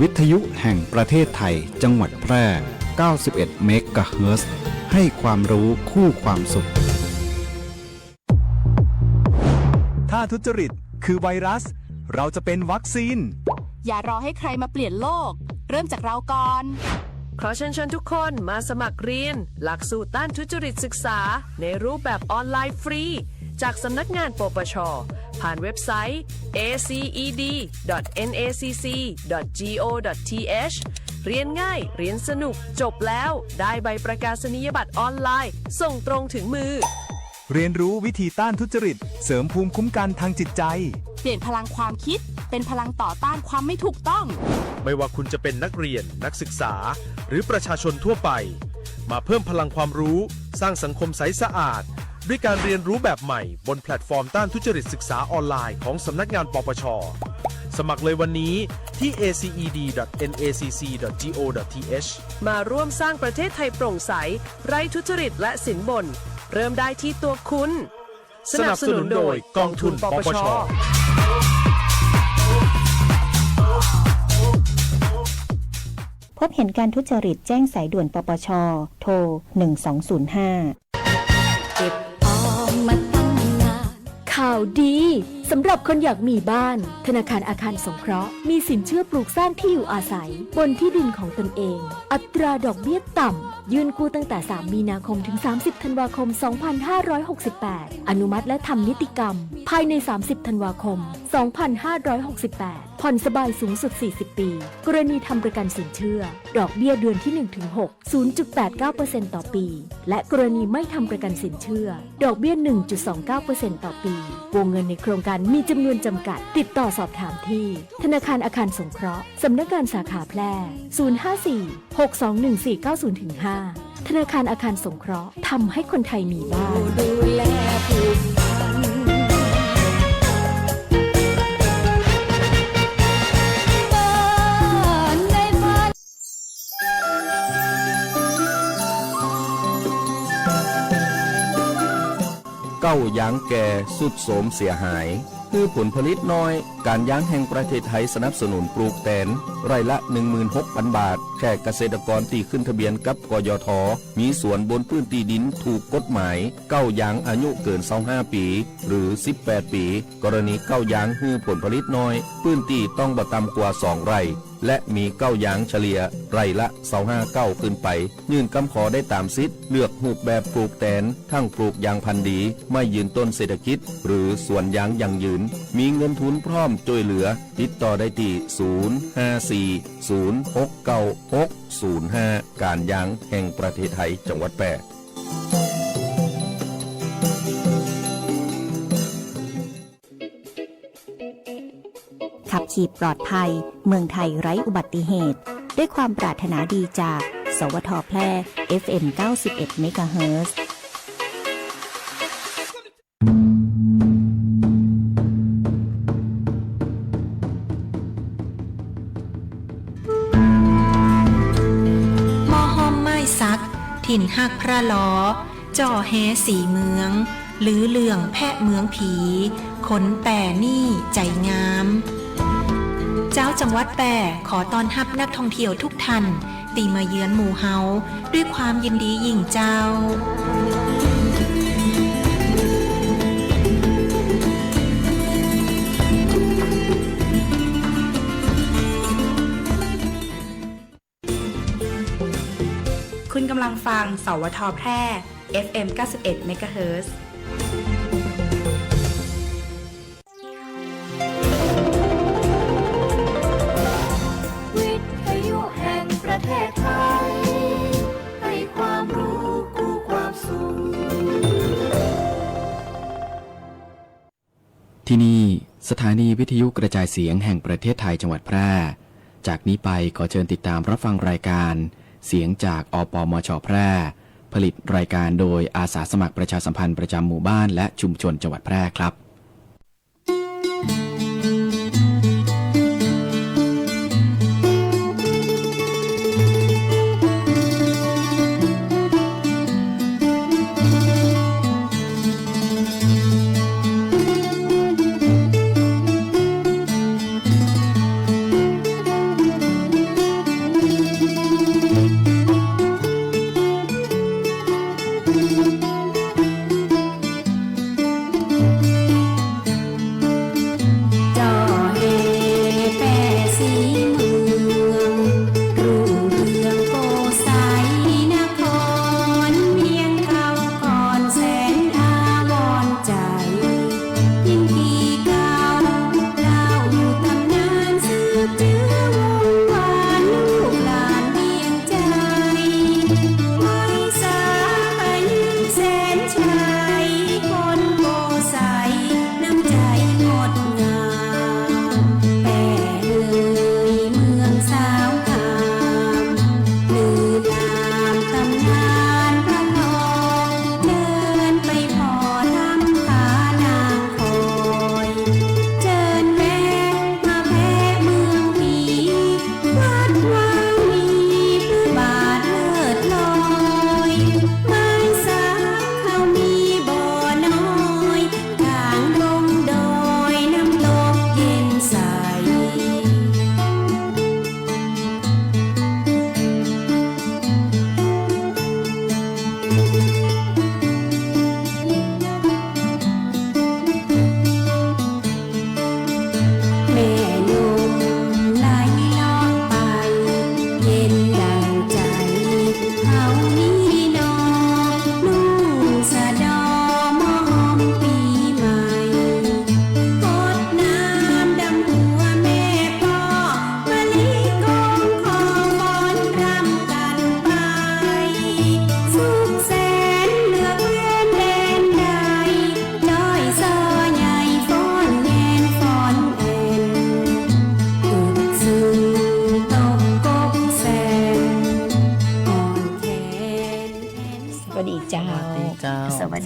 วิทยุแห่งประเทศไทยจังหวัดแพร่ 91 เมกะเฮิรตซ์ ให้ความรู้คู่ความสุข ถ้าทุจริตคือไวรัสเราจะเป็นวัคซีนอย่ารอให้ใครมาเปลี่ยนโลกเริ่มจากเราก่อนขอเชิญทุกคนมาสมัครเรียนหลักสูตรต้านทุจริตศึกษาในรูปแบบออนไลน์ฟรีจากสำนักงานปปช.ผ่านเว็บไซต์ aced.nacc.go.th เรียนง่ายเรียนสนุกจบแล้วได้ใบประกาศนียบัตรออนไลน์ส่งตรงถึงมือเรียนรู้วิธีต้านทุจริตเสริมภูมิคุ้มกันทางจิตใจเปลี่ยนพลังความคิดเป็นพลังต่อต้านความไม่ถูกต้องไม่ว่าคุณจะเป็นนักเรียนนักศึกษาหรือประชาชนทั่วไปมาเพิ่มพลังความรู้สร้างสังคมใสสะอาดด้วยการเรียนรู้แบบใหม่บนแพลตฟอร์มต้านทุจริตศึกษาออนไลน์ของสำนักงานปปช.สมัครเลยวันนี้ที่ aced.nacc.go.th มาร่วมสร้างประเทศไทยโปร่งใสไร้ทุจริตและสินบนเริ่มได้ที่ตัวคุณสนับสนุนโดยกองทุนปปช.พบเห็นการทุจริตแจ้งสายด่วนปปช.โทร 1205 เก็บออมมาตั้งนานข่าวดีสำหรับคนอยากมีบ้านธนาคารอาคารสงเคราะห์มีสินเชื่อปลูกสร้างที่อยู่อาศัยบนที่ดินของตนเองอัตราดอกเบี้ยต่ำยื่นกู้ตั้งแต่3 มีนาคมถึง30 ธันวาคม 2568อนุมัติและทำนิติกรรมภายใน30 ธันวาคม 2568ผ่อนสบายสูงสุด40 ปีกรณีทำประกันสินเชื่อดอกเบี้ยเดือนที่ 1-6 0.89% ต่อปีและกรณีไม่ทำประกันสินเชื่อดอกเบี้ย 1.29% ต่อปีวงเงินในโครงการมีจำนวนจำกัดติดต่อสอบถามที่ธนาคารอาคารสงเคราะห์สำนักงานสาขาแพร่ 054-621-490-5 ธนาคารอาคารสงเคราะห์ทำให้คนไทยมีบ้านดูแลผูกพันเก้ายางแก่สุดโสมเสียหายคือผลผลิตน้อยการยางแห่งประเทศไทยสนับสนุนปลูกแตนไร่ละ 16,000 บาทแค่เกษตรกรที่ขึ้นทะเบียนกับกยท.มีสวนบนพื้นที่ดินถูกกฎหมายเก้ายางอายุเกิน25 ปีหรือ18 ปีกรณีเก้ายางคือผลผลิตน้อยพื้นที่ต้องบ่ต่ำกว่า2 ไร่และมีเก้ายางเฉลี่ยไร่ละ25 เก้าขึ้นไปยื่นคำขอได้ตามสิทธิ์เลือกรูปแบบปลูกแตนทั้งปลูกยางพันธุ์ดีไม่ยืนต้นเศรษฐกิจหรือสวนยางยั่งยืนมีเงินทุนพร้อมช่วยเหลือติดต่อได้ที่054-069-605การยางแห่งประเทศไทยจังหวัดแพร่ขับขี่ปลอดภัยเมืองไทยไร้อุบัติเหตุด้วยความปรารถนาดีจากสวท.แพร่ FM 91 เมกะเฮิรตซ์หม้อห้อมไม้ซักถิ่นหักพระล้อจ่อแฮสีเมืองหรือเหลืองแพะเมืองผีขนแต่นี่ใจงามเจ้าจังหวัดแปร่ขอต้อนรับนักท่องเที่ยวทุกท่านตีมาเยือนหมู่เฮาด้วยความยินดียิ่งเจ้าคุณกำลังฟังสวท.แพร่ FM 91 เมกะเฮิรตซ์วิทยุแห่งประเทศไทยให้ความรู้คู่ความสุขที่นี่สถานีวิทยุกระจายเสียงแห่งประเทศไทยจังหวัดแพร่จากนี้ไปขอเชิญติดตามรับฟังรายการเสียงจากอปมช.แพร่ผลิตรายการโดยอาสาสมัครประชาสัมพันธ์ประจำหมู่บ้านและชุมชนจังหวัดแพร่ครับ ว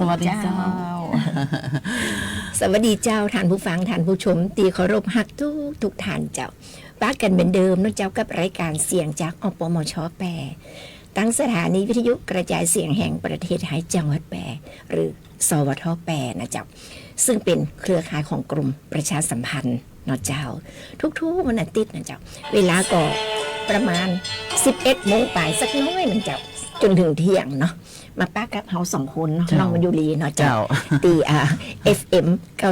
สวัสดีเจ้า สวัสดีเจ้าท่านผู้ฟังท่านผู้ชมตีเคารพฮักทุกท่านเจ้าป้ากันเหมือนเดิมนะเจ้ากับรายการเสียงจากอปมช.แปรตั้งสถานีวิทยุกระจายเสียงแห่งประเทศไทยจังหวัดแปรหรือสวท.แปรนะเจ้าซึ่งเป็นเครือข่ายของกรมประชาสัมพันธ์นะเจ้าทุกๆวันอาทิตย์นะเจ้าเวลาก็ประมาณ 11 โมงปลายสักน้อยนะเจ้าจนถึงเที่ยงเนาะมาป้ากับเฮาสองคนเนาะน้องมายุรีเนาะเจ้าตีFM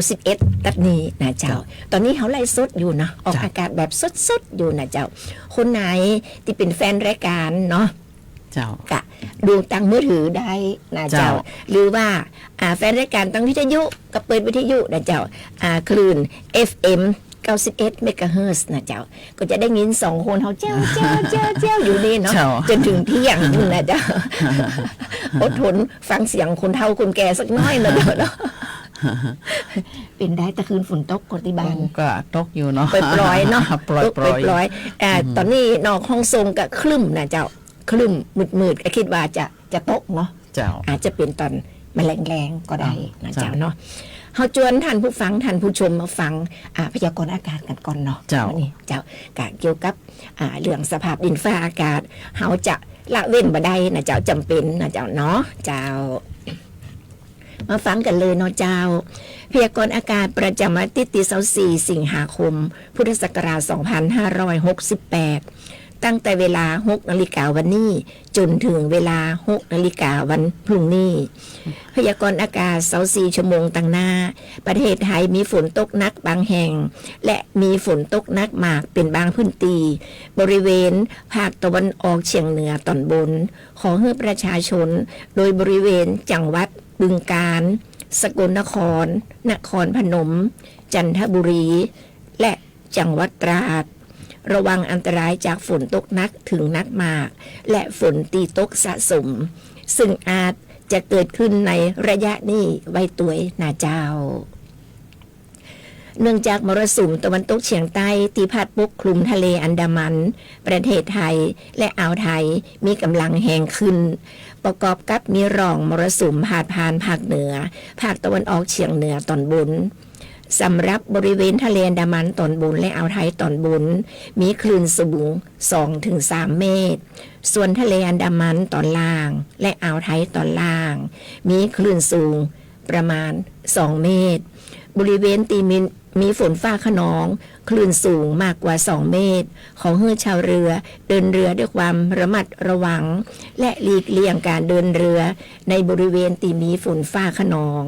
91ตัดนี้นะเจ้าตอนนี้เฮาไล่สดอยู่เนาะออกอากาศแบบสดๆอยู่นะเจ้าคนไหนที่เป็นแฟนรายการเนาะเจ้าก็ดูตั้งมือถือได้นะเจ้าหรือว่าแฟนรายการตั้งวิทยุก็เปิดวิทยุนะเจ้าคลื่น FM 91 เมกะเฮิรตซ์นะเจ้าก็จะได้ยิน2คนเขาเจ้าอยู่นี่เนาะจนถึงเที่ยงนะเจ้าอดทนฟังเสียงคนเฒ่าคนแก่สักน้อยนะเนาะเป็นได้แต่คืนฝนตกกติบานก็ตกอยู่เนาะปล่อยๆเนาะปล่อยตอนนี้นอกห้องทรงก็คลึ้มนะเจ้าคลึ้มมืดๆก็คิดว่าจะตกเนาะอาจจะเป็นตอนแรงๆก็ได้นะเจ้าเนาะเฮาชวนท่านผู้ฟังท่านผู้ชมมาฟังพยากรณ์อากาศกันก่อนเนาะนี่เจ้ากะเกี่ยวกับเรื่องสภาพดินฟ้าอากาศเฮาจะละเว้นบ่ได้นะเจ้าจำเป็นนะเจ้าเนาะเจ้ามาฟังกันเลยเนาะเจ้าพยากรณ์อากาศประจำวันที่24 สิงหาคมพุทธศักราช 2568ตั้งแต่เวลา 6 นาฬิกาวันนี้จนถึงเวลา 6 นาฬิกาวันพรุ่งนี้พยากรณ์อากาศ24 ชั่วโมงตั้งหน้าประเทศไทยมีฝนตกหนักบางแห่งและมีฝนตกหนักมากเป็นบางพื้นที่บริเวณภาคตะวันออกเฉียงเหนือตอนบนขอให้ประชาชนโดยบริเวณจังหวัดบึงกาฬสกลนครนครพนมจันทบุรีและจังหวัดตราดระวังอันตรายจากฝนตกหนักถึงหนักมากและฝนตีตกสะสมซึ่งอาจจะเกิดขึ้นในระยะนี้ไว้ตัวนาเจ้าเนื่องจากมรสุมตะวันตกเฉียงใต้ที่พัดปกคลุมทะเลอันดามันประเทศไทยและอ่าวไทยมีกำลังแรงขึ้นประกอบกับมีร่องมรสุมพาดผ่านภาคเหนือภาคตะวันออกเฉียงเหนือตอนบนสำหรับบริเวณทะเลอันดามันตอนบนและอ่าวไทยตอนบนมีคลื่นสูง 2-3 เมตรส่วนทะเลอันดามันตอนล่างและอ่าวไทยตอนล่างมีคลื่นสูงประมาณ2 เมตรบริเวณตีมีฝนฟ้าคะนองคลื่นสูงมากกว่า2 เมตรขอให้ชาวเรือเดินเรือด้วยความระมัดระวังและหลีกเลี่ยงการเดินเรือในบริเวณที่มีฝนฟ้าคะนอง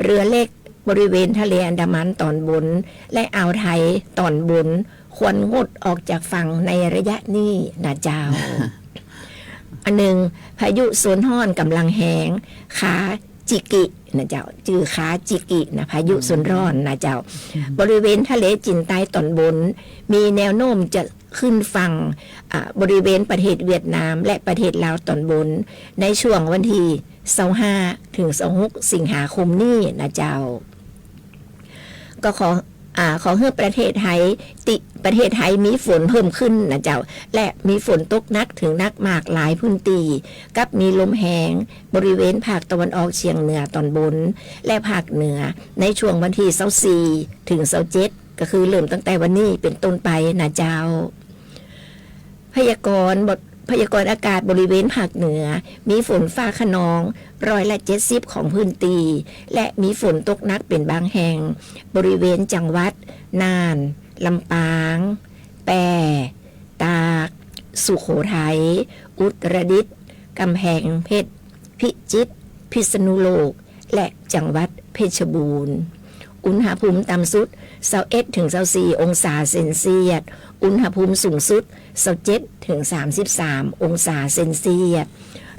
เรือเล็กบริเวณทะเลอันดามันตอนบนและอ่าวไทยตอนบนควรงดออกจากฝั่งในระยะนี้นะเจ้า อันหนึ่งพายุโซนฮ้อนกำลังแหงขาจิกินะเจ้าจือขาจิกินะพายุโซนร้อนนะเจ้าบริเวณทะเลจีนใต้ตอนบนมีแนวโน้มจะขึ้นฝั่งบริเวณประเทศเวียดนามและประเทศลาวตอนบนในช่วงวันที่25 ถึง 26 สิงหาคมนี้นะเจ้าก็ขอให้ประเทศไทยมีฝนเพิ่มขึ้นนะเจ้าและมีฝนตกหนักถึงหนักมากหลายพื้นที่กับมีลมแห้งบริเวณภาคตะวันออกเฉียงเหนือตอนบนและภาคเหนือในช่วงวันที่24 ถึง 27ก็คือเริ่มตั้งแต่วันนี้เป็นต้นไปนะเจ้าพยากรณ์อากาศบริเวณภาคเหนือมีฝนฟ้าคะนอง70%ของพื้นที่และมีฝนตกหนักเป็นบางแห่งบริเวณจังหวัดน่านลำปางแปร่ตากสุโขทัยอุตรดิตถ์กำแพงเพชรพิจิตรพิษณุโลกและจังหวัดเพชรบูรณ์อุณหภูมิต่ำสุด21 ถึง 24 องศาเซนเซียสอุณหภูมิสูงสุด27 ถึง 33 องศาเซนเซียส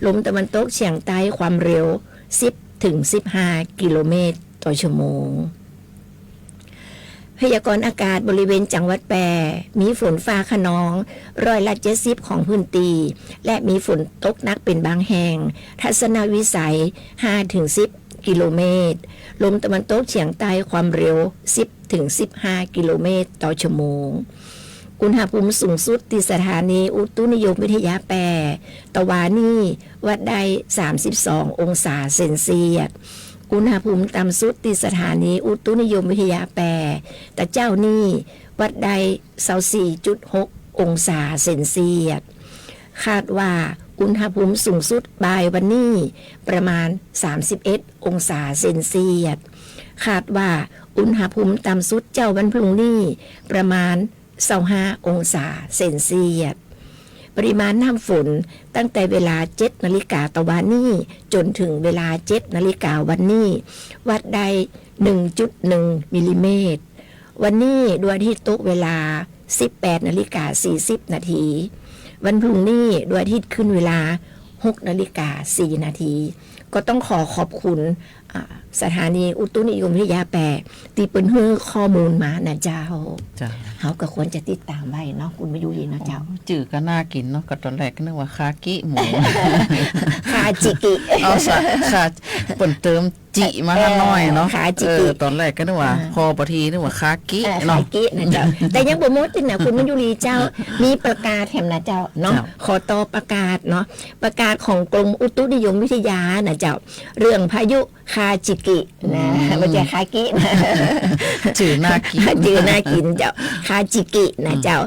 ลมตะวันตกเฉียงใต้ความเร็ว10 ถึง 15 กิโลเมตรต่อชั่วโมงพยากรณ์อากาศบริเวณจังหวัดแปรมีฝนฟ้าคะนอง70%ของพื้นที่และมีฝนตกหนักเป็นบางแห่งทัศนวิสัย5 ถึง 10 กิโลเมตรลมตะวันตกเฉียงใต้ความเร็ว10 ถึง 15 กิโลเมตรต่อชั่วโมง อุณหภูมิสูงสุดที่สถานีอุตุนิยมวิทยาแปรตะวันนี่วัดได้32องศาเซนเซียสอุณหภูมิต่ำสุดที่สถานีอุตุนิยมวิทยาแปรแต่เจ้านี่วัดได้24.6องศาเซนเซียสคาดว่าอุณหภูมิสูงสุดบ่ายวันนี้ประมาณ31องศาเซนเซียสคาดว่าอุณหภูมิต่ำสุดเจ้าวันพรุ่งนี้ประมาณ25องศาเซนเซียสปริมาณน้ำฝนตั้งแต่เวลา 7 นาฬิกาตะวันนี้จนถึงเวลา 7 นาฬิกาวันนี้วัดได้ 1.1 มิลลิเมตรวันนี้ดวงอาทิตย์ตกเวลา 18 นาฬิกา 40 นาทีวันพรุ่งนี้ดวงอาทิตย์ขึ้นเวลา 6 นาฬิกา 4 นาทีก็ต้องขอบคุณสถานีอุตุนิยมวิทยาแปรตีเปิ้นให้ข้อมูลมานะเจ้าเขาก็ควรจะติดตามไว้เนาะคุณมายุรีนะเจ้าจื่อก็น่ากินเนาะก็ตอนแรกก็นึกว่าคากิหมู คาจิกิเอาซะคาเปิ้นเติมจิมาให้น้อยเนาะคาจิกิตอนแรกก็นึกว่าพอปทีนึกว่าคากิเนาะคากินะเจ้าแต่ยังบ่หมดนะคุณมายุรีเจ้ามีประกาศแถมนะเจ้าเนาะขอต่อประกาศเนาะประกาศของกรมอุตุนิยมวิทยานะเจ้าเรื่องพายุคาจิกินะไม่ใช่คากินะจื่อน่ากินจื่อน่ากินเจ้าคาจิกินะเจ้า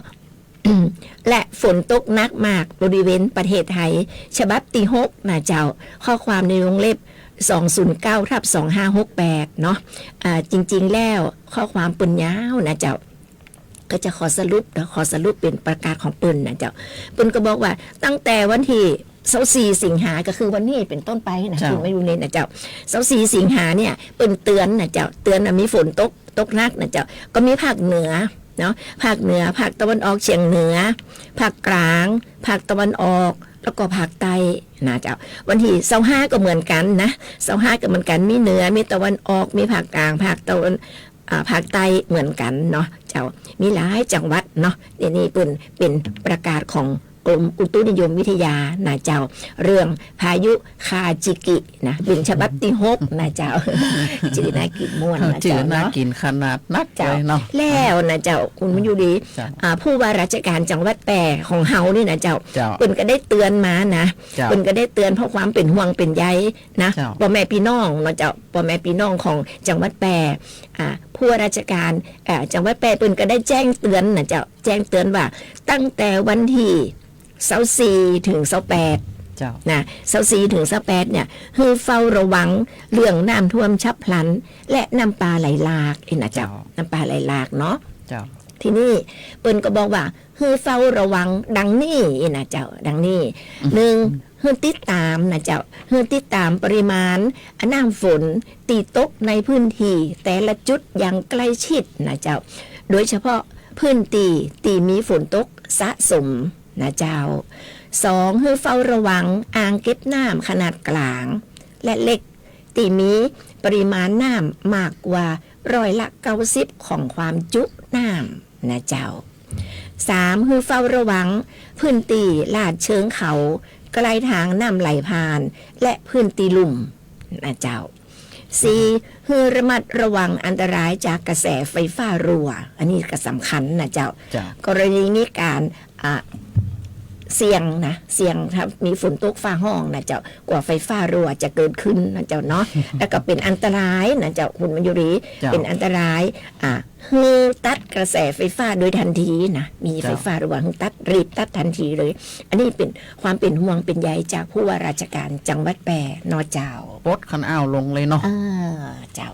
และฝนตกหนักมากบริเวณประเทศไทยฉบับที่6นะเจ้าข้อความในวงเล็บ209/2568เนาะจริงๆแล้วข้อความปืนยาวนะเจ้าก็จะขอสรุปเป็นประกาศของปืนนะเจ้าปืนก็บอกว่าตั้งแต่วันที่24สิงหาก็คือวันนี้เป็นต้นไปนะคุณไม่รู้เนี่ยนะเจ้า24สิงหาเนี่ยเป็นเตือนนะเจ้าเตือนมีฝนตกหนักนะเจ้าก็มีภาคเหนือเนาะภาคเหนือภาคตะวันออกเฉียงเหนือภาคกลางภาคตะวันออกแล้วก็ภาคใต้นะเจ้าวันที่25ก็เหมือนกันนะ25ก็เหมือนกันมีเหนือมีตะวันออกมีภาคกลางภาคตะวันภาคใต้เหมือนกันเนาะเจ้ามีหลายจังหวัดเนาะนี่เป็นประกาศของกรมอุตุนิยมวิทยานะเจ้าเรื่องพายุคาจิกินะเป็นฉบับที่6นะเจ้าจื่อน่ากินม่วนนะเจ้าน่ากินขนาดนักเลยเนาะแล้วนะเจ้าคุณมันอยู่ดีผู้ว่าราชการจังหวัดแปรของเฮานี่นะเจ้าเปิ้นก็ได้เตือนมานะเปิ้นก็ได้เตือนเพราะความเป็นห่วงเป็นใยนะพ่อแม่พี่น้องเนาะเจ้าพ่อแม่พี่น้องของจังหวัดแปรผู้ว่าราชการจังหวัดแปรเปิ้นก็ได้แจ้งเตือนนะเจ้าแจ้งเตือนว่าตั้งแต่วันที่24ถึง28นะ24ถึง28เนี่ยให้เฝ้าระวังเรื่องน้ำท่วมฉับพลันและน้ำป่าไหลหลากนะเจ้าน้ำป่าไหลหลากเนาะทีนี้เปิ้นก็บอกว่าให้เฝ้าระวังดังนี้นะเจ้าดังนี้1ให้ติดตามนะเจ้าให้ติดตามปริมาณน้ำฝนตีตกในพื้นที่แต่ละจุดอย่างใกล้ชิดนะเจ้าโดยเฉพาะพื้นที่มีฝนตกสะสมนะเจ้า2ให้เฝ้าระวังอ่างเก็บน้ำขนาดกลางและเล็กที่มีปริมาณน้ำมากกว่า90%ของความจุน้ำนะเจ้า3ให้เฝ้าระวังพื้นที่ลาดเชิงเขาใกล้ทางน้ำไหลผ่านและพื้นที่ลุ่มนะเจ้า4ให้ระมัดระวังอันตรายจากกระแสไฟฟ้ารั่วอันนี้ก็สำคัญนะเจ้ากรณีมีการเสี่ยงถ้ามีฝนตกฟ้าห้องนะเจ้ากว่าไฟฟ้ารั่วจะเกิดขึ้นนะเจ้าเนาะแล้วก็เป็นอันตรายนะเจ้าคุณมายุรีเป็นอันตรายให้ตัดกระแสไฟฟ้าโดยทันทีนะมีไฟฟ้ารั่วให้รีบตัดทันทีเลยอันนี้เป็นความเป็นห่วงเป็นใยจากผู้ว่าราชการจังหวัดแปรนอเจ้าปดคันอ้าวลงเลยเนาะเจ้า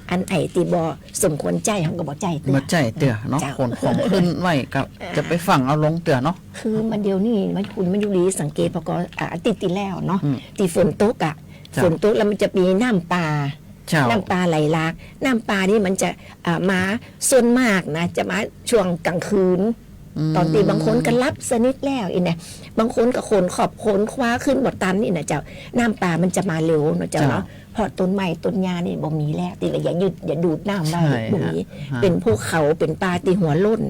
อันไอตีบอสมควรใจเขาก็บอกใจเตือมาใจเตือเนาะคนของขึ้นไว้กับจะไปฝั่งเอาลงเตือเนาะคือมันเดียวนี่มันคุณมันอยู่ดีสังเกตพอกติดแล้วเนาะตีฝนตกฝนตกแล้วมันจะมีน้ำป่าไหลหลากน้ำป่านี่มันจะมาส่วนมากนะจะมาช่วงกลางคืนตอนตีบางคนก็รับสนิทแล้วอีเนี่ยบางคนก็ขนขอบขนคว้าขึ้นบดตันนี่นะเจ้าน้ำป่ามันจะมาเร็วนะเจ้าเนาะเพราะต้นไม้ต้นหญ้านี่บ่มีแล้วตีว่าอย่าดูดน้ำไว้ตรงนี้เป็นภูเขาเป็นป่าตีหัวล้น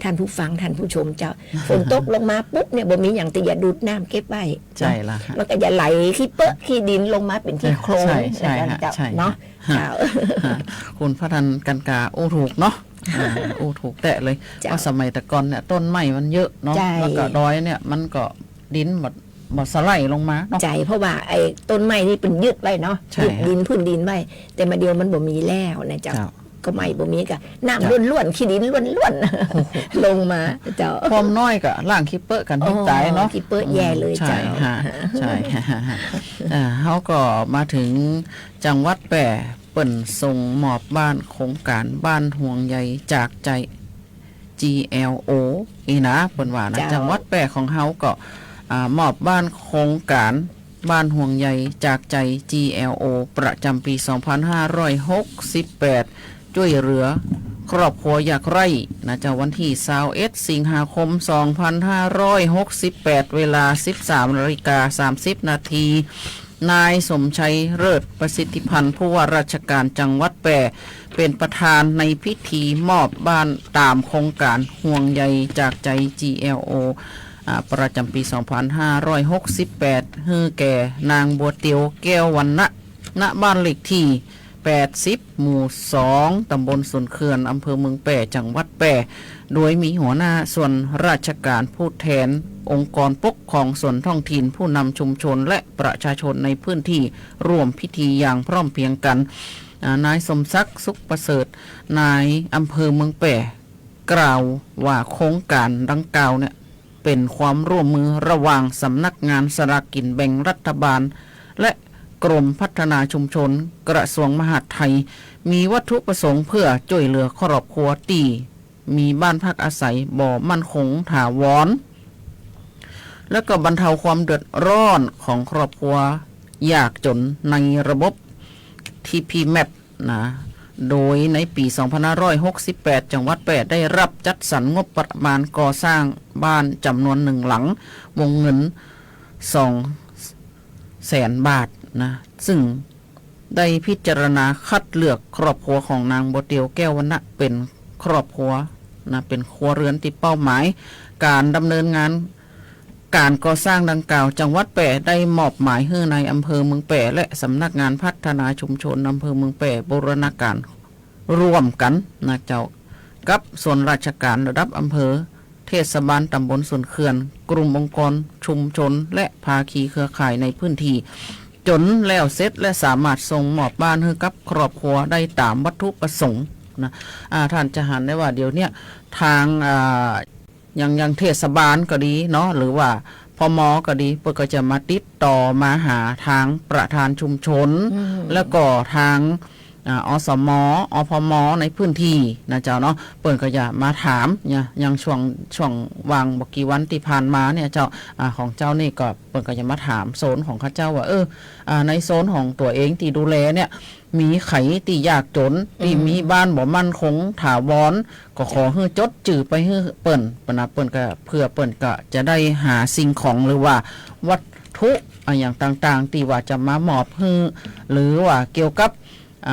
ท่านผู้ฟังท่านผู้ชมเจ้าฝนตกลงมาปุ๊บเนี่ยบ่มีอย่างตีอย่าดูดน้ำเก็บไว้ใช่ละมันก็อย่าไหลขี้เปอะขี้ดินลงมาเป็นที่โคลนเนาะคุณพระทันกันกาโอ้ถูกเนาะ โอ้ถูกแตะเลย เจ้า ว่าสมัยแต่ก่อนเนี่ยต้นไม้มันเยอะเนาะ ใช่ แล้วก็ดอยเนี่ยมันก็ดินหมดสไลด์ลงมาเนาะ ใจเพราะว่าไอ้ต้นไม้นี่เป็นยึดไว้เนาะ ใช่ ยึดดินพื้นดินไว้แต่มาเดียวมันบ่มีแล้วนะเจ้า เจ้า ก็ไม่บ่มีกะน้ำล้วนๆขี้ดินล้วนๆลงมาเจ้า ความน้อยก็ล่างคิปเปอร์กันให้ตายเนาะ คิปเปอร์แย่เลย ใช่ เจ้า ฮะใช่ฮะเขาก็มาถึงจังหวัดแปร่เปิ่นส่งมอบบ้านโครงการบ้านห่วงใยจากใจ GLO อีนะเปิ่นว่านะ เจ้า จังหวัดแปร่ของเขาก็มอบบ้านโครงการบ้านห่วงใยจากใจ GLO ประจำปี 2568 ช่วยเหลือครอบครัวยากไร้นะเจ้าวันที่21สิงหาคม 2568 เวลา 13:30 นาที นายสมชัยเลิศประสิทธิพันธ์ผู้ว่าราชการจังหวัดแปร่เป็นประธานในพิธีมอบบ้านตามโครงการห่วงใยจากใจ GLO ประจำปี 2568ฮือแก่นางบัวเตียวแก้ววรรณะณบ้านเลขที่ 80 หมู่ 2 ตำบลสวนเขื่อนอำเภอเมืองแปร่จังหวัดแปร่โดยมีหัวหน้าส่วนราชการผู้แทนองค์กรปกครองส่วนท้องถิ่นผู้นำชุมชนและประชาชนในพื้นที่ร่วมพิธีอย่างพร้อมเพรียงกันนายสมศักดิ์สุขประเสริฐนายอำเภอเมืองแปร่กล่าวว่าโครงการดังกล่าวเนี่ยเป็นความร่วมมือระหว่างสำนักงานสลากกินแบ่งรัฐบาลและกรมพัฒนาชุมชนกระทรวงมหาดไทยมีวัตถุประสงค์เพื่อช่วยเหลือครอบครัวที่มีบ้านพักอาศัยบ่มั่นคงถาวรและก็บรรเทาความเดือดร้อนของครอบครัวยากจนในระบบ TPMAP นะโดยในปี 2568 จังหวัดแปร่ได้รับจัดสรรงบประมาณก่อสร้างบ้านจำนวน1 หลังวงเงิน200,000 บาทนะซึ่งได้พิจารณาคัดเลือกครอบครัวของนางบัวเตียวแก้ววรรณะเป็นครอบครัวนะเป็นครัวเรือนที่เป้าหมายการดำเนินงานการก่อสร้างดังกล่าวจังหวัดแปร่ได้มอบหมายให้ในอำเภอเมืองแปร่และสำนักงานพัฒนาชุมชนอำเภอเมืองแปร่บูรณาการร่วมกันนะเจ้ากับส่วนราชการระดับอำเภอเทศบาลตำบลสวนเขื่อนกลุ่มองค์กรชุมชนและภาคีเครือข่ายในพื้นที่จนแล้วเสร็จและสามารถส่งมอบบ้านให้กับครอบครัวได้ตามวัตถุประสงค์นะท่านจะหันได้ว่าเดี๋ยวเนี้ยทางอย่างเทศบาลก็ดีเนาะหรือว่าพมก็ดีเพื่อก็จะมาติดต่อมาหาทางประธานชุมชนแล้วก็ทางอสมอพมในพื้นที่นะเจ้าเนาะเปิ่นก็จะมาถามเนี่ยอย่างช่วงวางบกี่วันที่ผ่านมาเนี่ยเจ้าของเจ้านี่ก็เปิ่นก็จะมาถามโซนของข้าเจ้าว่าในโซนของตัวเองที่ดูแลเนี่ยมีไขตียากจนที่มีบ้านบ่มั่นคงถาวรก็ขอให้จดจื่อไปให้เปิ่นก็เพื่อเปิ่นก็จะได้หาสิ่งของหรือว่าวัตถุอย่างต่างๆที่ว่าจะมามอบให้หรือว่าเกี่ยวกับ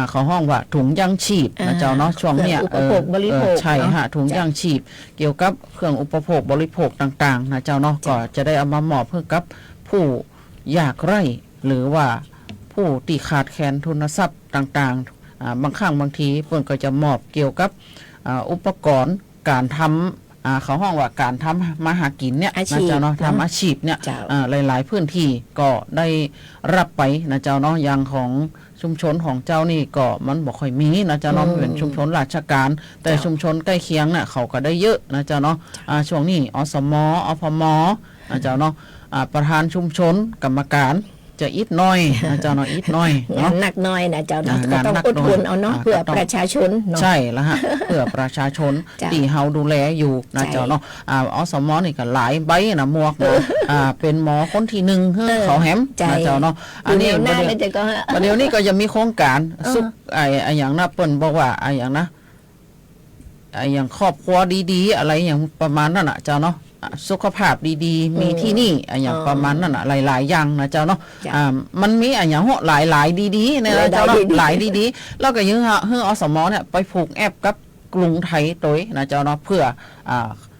เขาห้องว่าถุงยางชีพนะเจ้าเนาะช่วงเนี้ยอุปโภคบริโภคใช่ฮะถุงยางชีพเกี่ยวกับเครื่องอุปโภคบริโภคต่างๆนะเจ้าเนาะก็จะได้เอามามอบให้กับผู้ยากไร้หรือว่าผู้ที่ขาดแคลนทุนทรัพย์ต่างๆบางครั้งบางทีเพิ่นก็จะมอบเกี่ยวกับอุปกรณ์การทำเขาห้องว่าการทำมาหากินเนี่ยนะเจ้าเนาะทำอาชีพเนี่ยหลายๆพื้นที่ก็ได้รับไปนะเจ้าเนาะอย่างของชุมชนของเจ้านี่ก็มันบอกค่อยมีนะเจ้าเนาะเป็นชุมชนราชการแต่ชุมชนใกล้เคียงเนี่ยเขาก็ได้เยอะนะเจ้าเนาะช่วงนี้อสมอพมนะเจ้าเนาะประธานชุมชนกรรมการจะอิดน้อยนะเจ้าเนาะอิดน้อยเนาะหนักน้อยนะเจ้าเนาะก็ต้องอดทนเอาเนาะเพื่อประชาชนเนาะใช่แล้วฮะเพื่อประชาชนที่เฮาดูแลอยู่นะเจ้าเนาะอสมนี่ก็หลายใบนะหมวกเป็นหมอคนที่1เขาแหมนะเจ้าเนาะอันนี้ประเดี๋ยวนี้ก็จะมีโครงการสุขอย่างนะเปิ้นบอกว่าอย่างนะอย่างครอบครัวดีๆอะไรอย่างประมาณนั้นน่ะเจ้าเนาะสุขภาพดีๆมีที่นี่อย่างประมาณนั้นน่ะหลายๆอย่างนะเจ้าเนาะมันมีอย่างหลายๆดีๆเนี่ยเจ้าเนาะหลายดีๆแล้วก็ยังให้อสมเนี่ยไปผูกแอปกับกรุงไทยตัวนะเจ้าเนาะเพื่อ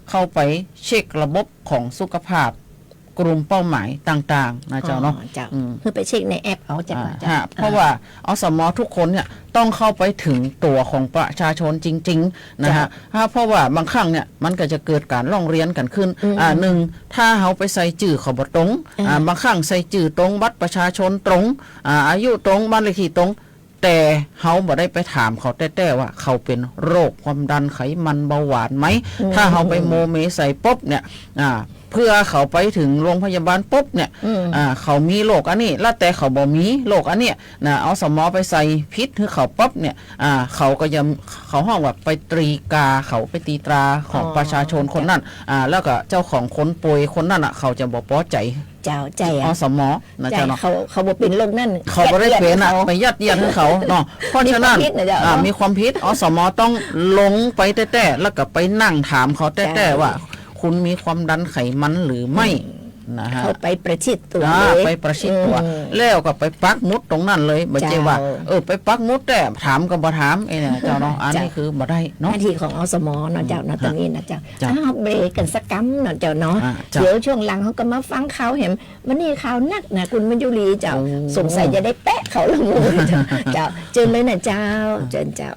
เข้าไปเช็คระบบของสุขภาพ กลุ่มเป้าหมายต่างๆนะเจ้าเนาะ เจ้าคือไปเช็คในแอปเอาจ้ะ เพราะว่าอสมทุกคนเนี่ยต้องเข้าไปถึงตัวของประชาชนจริงๆนะฮะเพราะว่าบางครั้งเนี่ยมันก็จะเกิดการร้องเรียนกันขึ้นหนึ่งถ้าเขาไปใส่จื่อเขาบ่ตรงบางครั้งใส่จื่อตรงบัตรประชาชนตรงอายุตรงบ้านเลขที่ตรงแต่เขาบ่ได้ไปถามเขาแต่ว่าเขาเป็นโรคความดันไขมันเบาหวานไหมถ้าเขาไปโมเมใส่ปุ๊บเนี่ยเพื่อเขาไปถึงโรงพยาบาลปุ๊บเนี่ยเขามีโรคอันนี้แล้วแต่เขาบ่มีโรคอันเนี้ยนะเอาสมอไปใส่พิษให้เขาปุ๊บเนี่ยเขาก็ยังเขาห้องว่าไปตรีกาเขาไปตีตราของประชาชนคนนั้นแล้วก็เจ้าของคนป่วยคนนั้นเขาจะบ่พอใจเจ้าใจอสมนะเจ้าเนาะเขาบ่เป็นโรคนั่นเขาบ่ได้เป็นไปยัดเยียดให้เขาเนาะเพราะฉะนั้นมีความผิดอสมต้องลงไปแต่แล้วก็ไปนั่งถามเขาแต่ว่าคุณมีความดันไขมันหรือไม่นะฮะเขาไปประชิดตัวไปประชิดตัวแล้วก็ไปปักมุดตรงนั้นเลยบ่ใช่ว่าไปปักมุดแต่ถามก็บ่ถามเนี่ยเจ้าเนาะอันนี้คือบ่ได้เนาะหน้าที่ของอสมเนาะเจ้าเนาะตรงนี้นะเจ้าเบรกกันสักกั๊มเนาะเจ้าเนาะเดี๋ยวช่วงหลังเขาก็มาฟังข่าวเห็นวันนี้ข่าวนักนะคุณมัญยุรีเจ้าสงสัยจะได้แปะเขาละงูเจ้าเจอเลยนะเจ้าเจอเจ้า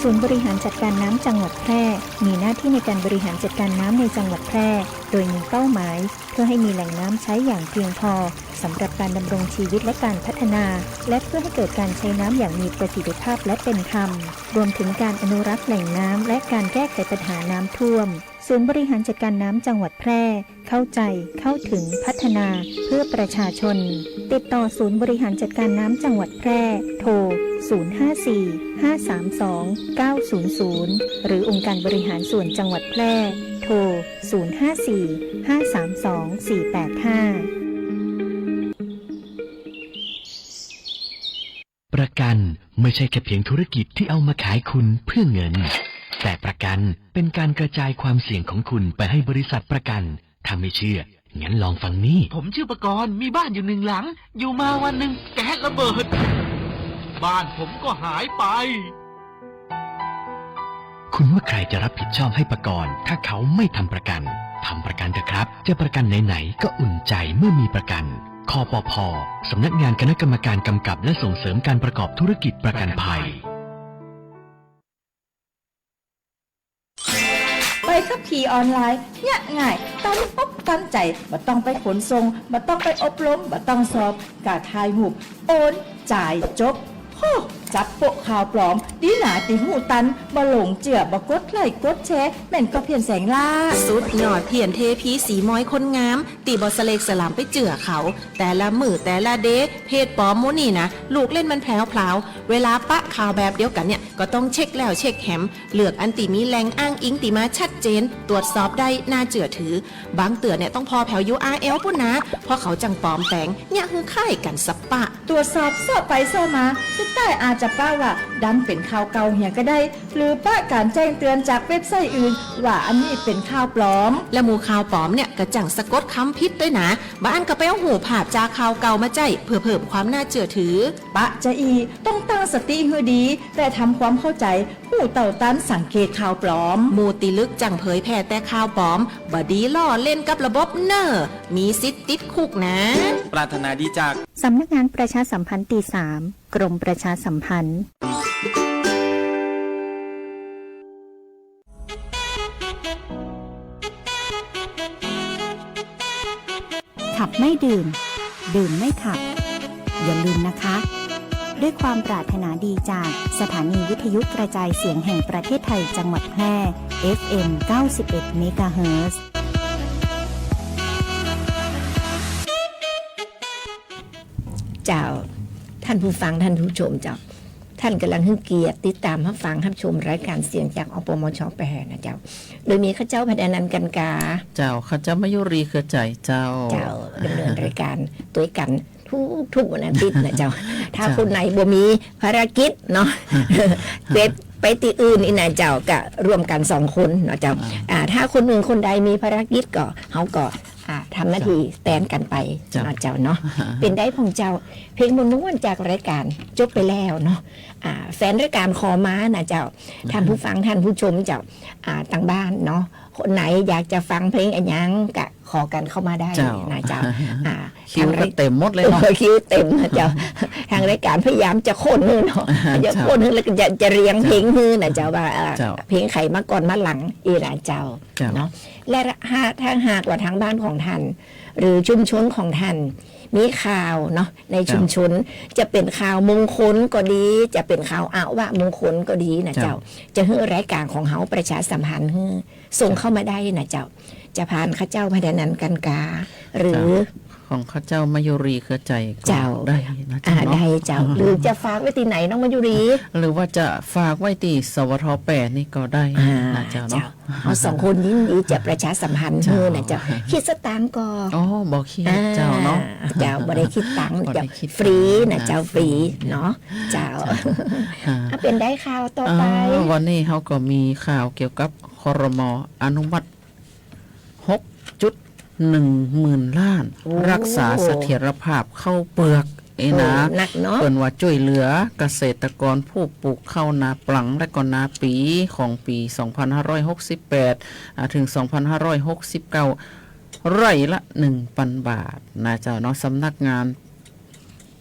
ศูนย์บริหารจัดการน้ำจังหวัดแพร่มีหน้าที่ในการบริหารจัดการน้ำในจังหวัดแพร่โดยมีเป้าหมายเพื่อให้มีแหล่งน้ำใช้อย่างเพียงพอสำหรับการดำรงชีวิตและการพัฒนาและเพื่อให้เกิดการใช้น้ำอย่างมีประสิทธิภาพและเป็นธรรมรวมถึงการอนุรักษ์แหล่งน้ำและการแก้ไขปัญหาน้ำท่วมศูนย์บริหารจัดการน้ำจังหวัดแพร่เข้าใจเข้าถึงพัฒนาเพื่อประชาชนติดต่อศูนย์บริหารจัดการน้ำจังหวัดแพร่โทร054-532-900หรือองค์การบริหารส่วนจังหวัดแพร่โทร054-532-485ประกันไม่ใช่แค่เพียงธุรกิจที่เอามาขายคุณเพื่อเงินแต่ประกันเป็นการกระจายความเสี่ยงของคุณไปให้บริษัทประกันถ้าไม่เชื่องั้นลองฟังนี่ผมชื่อประกรณ์มีบ้านอยู่1 หลังอยู่มาวันหนึ่งแก๊สระเบิดบ้านผมก็หายไปคุณว่าใครจะรับผิดชอบให้ประกรณ์ถ้าเขาไม่ทำประกันทำประกันเถอะครับจะประกันไหนๆก็อุ่นใจเมื่อมีประกันคปภ.สำนักงานคณะกรรมการกำกับและส่งเสริมการประกอบธุรกิจประกันภัยใบขับขี่ออนไลน์เนี่ยง่ายตั้งปุ๊บตั้งใจบ่ต้องไปขนส่งบ่ต้องไปอบรมบ่ต้องสอบกาถ่ายรูปโอนจ่ายจบโหจับโปะข่าวปลอมดีหนาติหูตันบ่หลงเจือบ่กดไลค์กดแชร์แม่นก็เพียนแสงล่า สุดยอดเพียนเทพีสีม้อยคนงามตีบอสเลกสลามไปเจือเขา แต่ละมือแต่ละเดย์เพจปลอมโมนี่นะลูกเล่นมันแผลวพลาวเวลาปะข่าวแบบเดียวกันเนี่ยก็ต้องเช็คแล้วเช็คแหมเลือกอันตีมีแหล่งอ้างอิงตีมาชัดเจนตรวจสอบได้น่าเจือถือบางเตือนเนี่ยต้องพอแผว URL ปุ่นนะเพราะเขาจังปลอมแต่งเนี่ยคือค่ายกันสับปะตรวจสอบสอบไปสอบมาสุดท้ายอาจจะป้าว่าดันเป็นข่าวเก่าเหียก็ได้หรือป้าการแจ้งเตือนจากเว็บไซต์อื่นว่าอันนี้เป็นข่าวปลอมและหมู่ข่าวปลอมเนี่ยก็จังสะกดคำพิษด้วยนะบ้านก็ไปเอาหูภาพจากข่าวเก่ามาใจเพื่อเพิ่มความน่าเชื่อถือปะจะอีต้องตั้งสติให้ดีแต่ทำความเข้าใจผู้เต่าตันสังเกตข่าวปลอมหมู่ติลึกจังเผยแพร่แต่ข่าวปลอมบดีล่อเล่นกับระบบเนอร์มีสิทธิ์ติดคุกนะปรารถนาดีจากสำนักงานประชาสัมพันธ์ตี3กรมประชาสัมพันธ์ขับไม่ดื่มดื่มไม่ขับอย่าลืมนะคะด้วยความปรารถนาดีจากสถานีวิทยุกระจายเสียงแห่งประเทศไทยจังหวัดแพร่ FM 91 เมกะเฮิรตซ์ เจ้าท่านผู้ฟังท่านผู้ชมเจ้าท่านกำลังให้เกียรติติดตามรับฟังรับชมรายการเสียงจากอปมช.แปรนะเจ้าโดยมีข้าเจ้าพดานันท์กันกาเจ้าข้าเจ้ามายุรีเครือใจเจ้าดำเนินรายการตัวกันทุกวันอาทิตย์นะเจ้าถ้าคนไหนบ่มีภารกิจเนาะไปตีอื่นนี่นะเจ้าก็ร่วมกัน2 คนเนาะเจ้าถ้าคนหนึ่งคนใดมีภารกิจก็เขาก็ทำหน้าที่แทนกันไปเนาะเจ้าเนาะเป็นได้ของเจ้าเพลงมนต์ม้วนจากรายการจบไปแล้วเนาะแฟนรายการคอม้านะเจ้าท่านผู้ฟังท่านผู้ชมเจ้าต่างบ้านเนาะคนไหนอยากจะฟังเพลงอันยังก็ขอกันเข้ามาได้นะเจ้าคิวเต็มหมดเลยเนาะคิวเต็มนะเจ้าทางรายการพยายามจะโค่นเนาะจะโค่นแล้วก็จะเรียงเพลงนะเจ้าว่าเพลงไข่มาก่อนมาหลังอีนะเจ้าเนาะและถ้าหากว่าทางบ้านของท่านหรือชุมชนของท่านมีข่าวเนาะในชุมชนจะเป็นข่าวมงคลก็ดีจะเป็นข่าวอาวะมงคลก็ดีนะเจ้าจะให้รายการของเฮาประชาสัมพันธ์ส่งเข้ามาได้นะเจ้าจะผ่านข้าเจ้าพดานันท์กันกาหรือของข้าเจ้ามายุรีเครือใจเจ้าได้นะได้เจ้าหรือจะฝากไว้ที่ไหนน้องมายุรีหรือว่าจะฝากไว้ที่สวท8นี่ก็ได้นะเจ้าเนาะเอา2 คนยินดีจะประชาสัมพันธ์นะเจ้าคิดสตางค์ก็บอกคิดเจ้าเนาะเจ้าบ่ได้คิดตังค์เจ้าฟรีนะเจ้าฟรีเนาะเจ้าเป็นได้ข่าวต่อไปวันนี้เฮาก็มีข่าวเกี่ยวกับครม.อนุมัติ6.10,000 ล้านรักษาเสถียรภาพข้าวเปลือกนะเปิ้นว่าช่วยเหลือเกษตรกรผู้ปลูกข้าวนาปลังและก็นาปีของปี 2568 ถึง 2569 ไร่ละ 1,000 บาทนะเจ้าเนาะสำนักงาน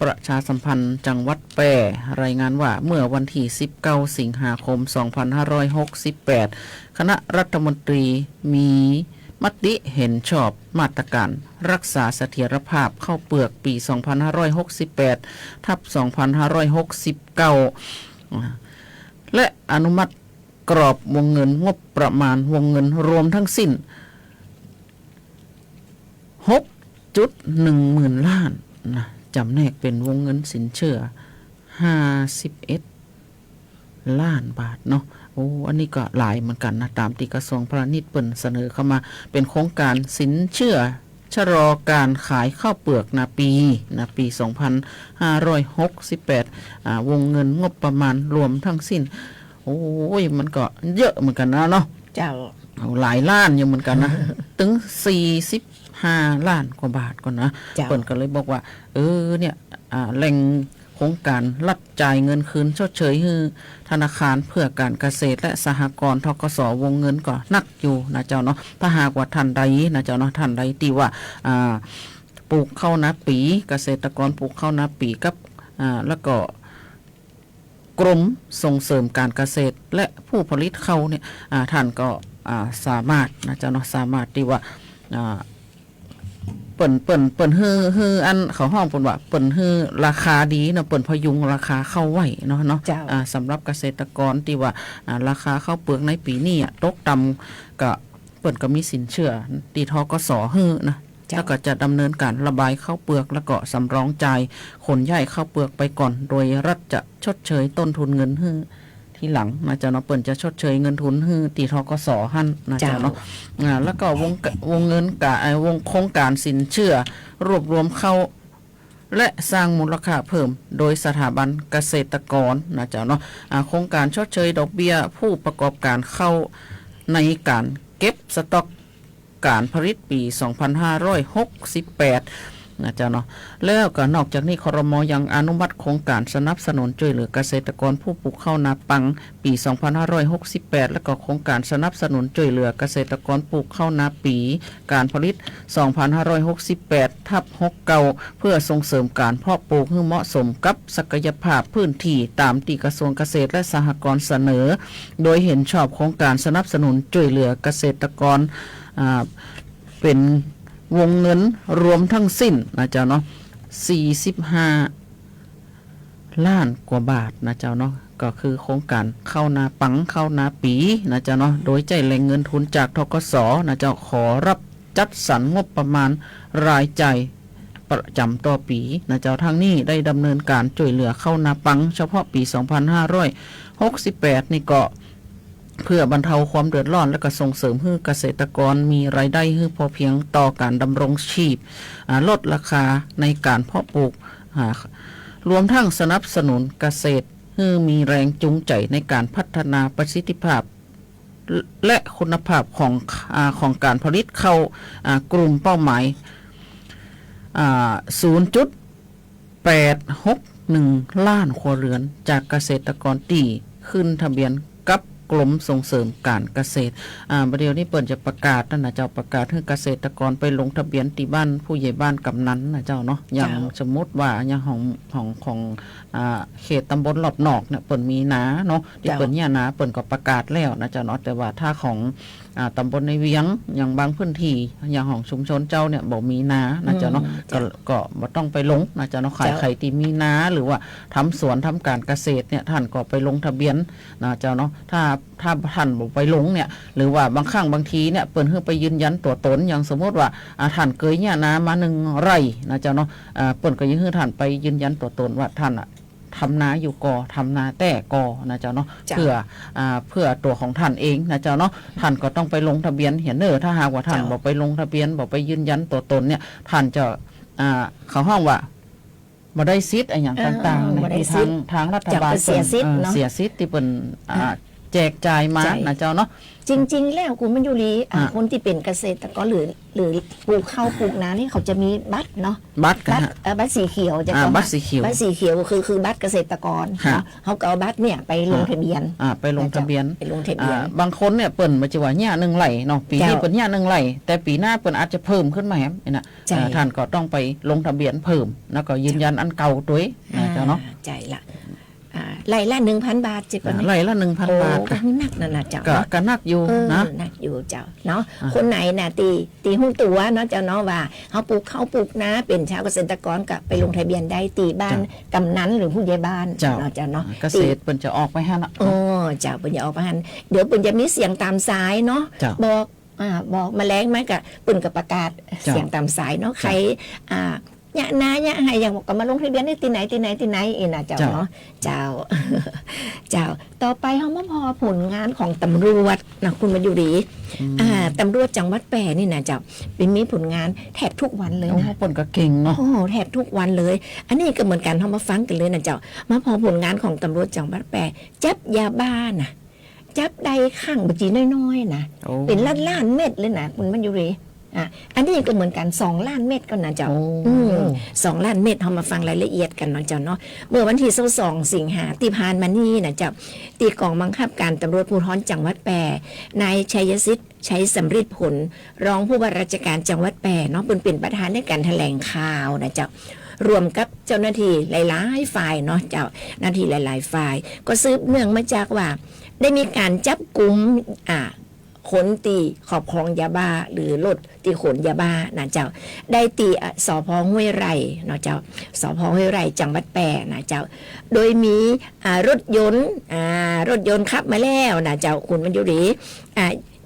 ประชาสัมพันธ์จังหวัดแปร่รายงานว่าเมื่อวันที่19 สิงหาคม 2568 คณะรัฐมนตรีมีมติเห็นชอบมาตรการรักษาเสถียรภาพข้าวเปลือกปี 2568 ทับ 2569 และอนุมัติกรอบวงเงินงบประมาณวงเงินรวมทั้งสิ้น 6.1 หมื่นล้านนะจำแนกเป็นวงเงินสินเชื่อ 51 ล้านบาทเนาะโอ้อันนี้ก็หลายเหมือนกันนะตามที่กระทรวงพาณิชย์เปิ่นเสนอเข้ามาเป็นโครงการสินเชื่อชะลอการขายข้าวเปลือกปี 2568 วงเงินงบประมาณรวมทั้งสิ้นโอ้ยมันก็เยอะเหมือนกันนะเนาะเจ้าหลายล้านอยู่เหมือนกันนะถึง45 ล้านกว่าบาทก่อนนะเปิ่นก็เลยบอกว่าเนี่ยแหล่งโครงการรัดจ่ายเงินคืนชดเชยให้ธนาคารเพื่อการเกษตรและสหกรณ์ธกส.วงเงินก็นักอยู่นะเจ้าเนาะถ้าหากว่าท่านใดนะเจ้าเนาะท่านใดที่ว่าปลูกข้าวนาปีเกษตรกรปลูกข้าวนาปีกับแล้วก็กรมส่งเสริมการเกษตรและผู้ผลิตข้าวเนี่ยท่านก็สามารถนะเจ้าเนาะสามารถที่ว่าเปิ่นฮืออันเขาห้องเปิ่นว่าเปิ่นฮือราคาดีเนาะเปิ่นพยุงราคาเข้าไว้เนาะสำหรับเกษตรกรที่ว่าราคาข้าวเปลือกในปีนี้ตกต่ำก็เปิ่นก็มีสินเชื่อตีทกส.ฮือนะแล้วก็จะดำเนินการระบายข้าวเปลือกแล้วก็สำรองจ่ายขนย้ายข้าวเปลือกไปก่อนโดยรัฐจะชดเชยต้นทุนเงินฮือที่หลังนะเจ้าเนาะเปิ่นจะชดเชยเงินทุนฮือตีทกส.หั่นนะเจ้าเนาะแล้วก็วงเงินวงโครงการสินเชื่อรวบรวมเข้าและสร้างมูลค่าเพิ่มโดยสถาบันเกษตรกรนะเจ้าเนาะโครงการชดเชยดอกเบี้ยผู้ประกอบการเข้าในการเก็บสต็อกการผลิตปี 2568 นะเจ้าเนาะแล้วก็นอกจากนี้ครม.ยังอนุมัติโครงการสนับสนุนช่วยเหลือเกษตรกรผู้ปลูกข้าวนาปังปี 2568 แล้วก็โครงการสนับสนุนช่วยเหลือเกษตรกรปลูกข้าวนาปีการผลิต 2568 ทับ 69 เพื่อส่งเสริมการเพาะปลูกให้เหมาะสมกับศักยภาพพื้นที่ตามที่กระทรวงเกษตรและสหกรณ์เสนอโดยเห็นชอบโครงการสนับสนุนช่วยเหลือเกษตรกรเป็นวงเงินรวมทั้งสิ้นนะเจ้าเนาะ45 ล้านกว่าบาทนะเจ้าเนาะก็คือโครงการเข้านาปังเข้านาปีนะเจ้าเนาะโดยใจแหล่งเงินทุนจากธกส.นะเจ้าขอรับจัดสรรงบประมาณรายจ่ายประจำต่อปีนะเจ้าทางนี้ได้ดำเนินการช่วยเหลือเข้านาปังเฉพาะปี 2568 นี่ก็เพื่อบรรเทาความเดือดร้อนและก็ส่งเสริมให้เกษตรกรมีรายได้ให้พอเพียงต่อการดำรงชีพลดราคาในการเพาะปลูกรวมทั้งสนับสนุนเกษตรให้มีแรงจูงใจในการพัฒนาประสิทธิภาพและคุณภาพของการผลิตเข้ากลุ่มเป้าหมาย0.861 ล้านครัวเรือนจากเกษตรกรที่ขึ้นทะเบียนกับกรมส่งเสริมการเกษตรประเดี๋ยวนี้เปิดจะประกาศนั่นนะเจ้าประกาศให้เกษตรกรไปลงทะเบียนที่บ้านผู้ใหญ่บ้านกำนันนะเจ้าเนาะอย่างสมมติว่าอย่างของเขตตำบลหลอบนอกเนี่ยเปิดมีนาเนาะที่เปิดเนี่ยนาเปิดก็ประกาศแล้วนะเจ้าเนาะแต่ว่าถ้าของตำบลในเวียงอย่างบางพื้นที่อย่างของชุมชนเจ้าเนี่ยบอกมีนานะเจ้าเนาะก็บ่ต้องไปลงนะเจ้าเนาะขายไข่ตีมีนาหรือว่าทำสวนทำการเกษตรเนี่ยท่านก็ไปลงทะเบียนนะเจ้าเนาะถ้าท่านบอกไปลงเนี่ยหรือว่าบางครั้งบางทีเนี่ยเปิดเพื่อไปยืนยันตัวตนอย่างสมมติว่าท่านเคยเนี่ยนามา1 ไร่นะเจ้าเนาะเปิดก็ยืนให้ท่านไปยืนยันตัวตนว่าท่านทำนาอยู่กอทำนาแต่กอนะเจ้าเนาะเพื่อตัวของท่านเองนะเจ้าเนาะท่านก็ต้องไปลงทะเบียนเห็นถ้าหากว่าท่านบอกไปลงทะเบียนบอกไปยืนยันตัวตนเนี่ยท่านจะเขาห้องว่าบ่ได้สิทธิ์อย่างต่างๆในทางรัฐบาลเสียสิทธิ์ที่เป็น แจกจ่ายมานะเจ้าเนาะจริงๆแล้วคุณมันอยู่ลีคนที่เป็นเกษตรกรหรือปลูกข้าวปลูกนานี่เขาจะมีบัตรเนาะบัตรบัตรสีเขียวจะบัตรสีเขียวบัตรสีเขียวคือบัตรเกษตรกรเขาก็เอาบัตรเนี่ยไปลงทะเบียนไปลงทะเบียนบางคนเนี่ยเปิ่นมาจะว่าเนี่ย1 ไร่เนาะปีนี้เปิ่นเนี่ย1 ไร่แต่ปีหน้าเปิ่นอาจจะเพิ่มขึ้นมาแฮมนะท่านก็ต้องไปลงทะเบียนเพิ่มแล้วก็ยืนยันอันเก่าด้วยนะเจ้าเนาะใจละไร่ละ 1,000 บาทจิก่อนไร่ละ 1,000 บาทก็นักนั่นน่ะเจ้าก็นักอยู่นะนักอยู่เจ้าเนาะคนไหนน่ะตีหุ้นตัวเนาะเจ้าเนาะว่าเฮาปลูกข้าวปลูกนาเป็นชาวเกษตรกรก็ไปลงทะเบียนได้ตีบ้านกำนันหรือผู้ใหญ่บ้านเจ้าเนาะเกษตรเปิ้นจะออกไปหั่นน่ะเจ้าเปิ้นจะออกไปหั่นเดี๋ยวเปิ้นจะมีเสียงตามสายเนาะบอกแมลงมั้ยก็เปิ้นก็ประกาศเสียงตามสายเนาะใครเนี่ยนะเนี่ยให้อย่างบอกก็มาลงทะเบียนได้ที่ไหนเองนะเจ้าเนาะเจ้าต่อไปเฮามาพอผลงานของตำรวจนะคุณมาอยู่ดีตำรวจจังหวัดแปรนี่นะเจ้าเป็นมีผลงานแทบทุกวันเลยนะผลก็เก่งเนาะแทบทุกวันเลยอันนี้ก็เหมือนกันเฮามาฟังกันเลยนะเจ้ามาพอผลงานของตำรวจจังหวัดแปรจับยาบ้านะจับได้ข้างบจีน้อยๆนะเป็นล้านเม็ดเลยนะคุณมาอยู่ดีอันนี้ก็เหมือนกัน2 ล้านเม็ดก็นะเจ้า2 ล้านเม็ดเรามาฟังรายละเอียดกันเนาะเจ้าเนาะเมื่อวันที่22 สิงหาคมที่ผ่านมานี่นะเจ้าตีกองบังคับการตำรวจภูธรจังหวัดแปรนายชัยสิทธิ์ชัยสำริดผลรองผู้ว่าราชการจังหวัดแปรเนาะเป็นประธานในการแถลงข่าวนะเจ้ารวมกับเจ้าหน้าที่หลายๆฝ่ายเนาะเจ้าหน้าที่หลายๆฝ่ายก็สืบเนื่องมาจากว่าได้มีการจับกุมขนตีขอบครองยาบ้าหรือรถตีขนยาบ้านะเจ้าได้ตีสพ.ห้วยไร่เนาะเจ้าสพ.ห้วยไร่จังหวัดแปรนะเจ้าโดยมีรถยนต์ขับมาแล้วนะเจ้าคุณมันอยู่ดี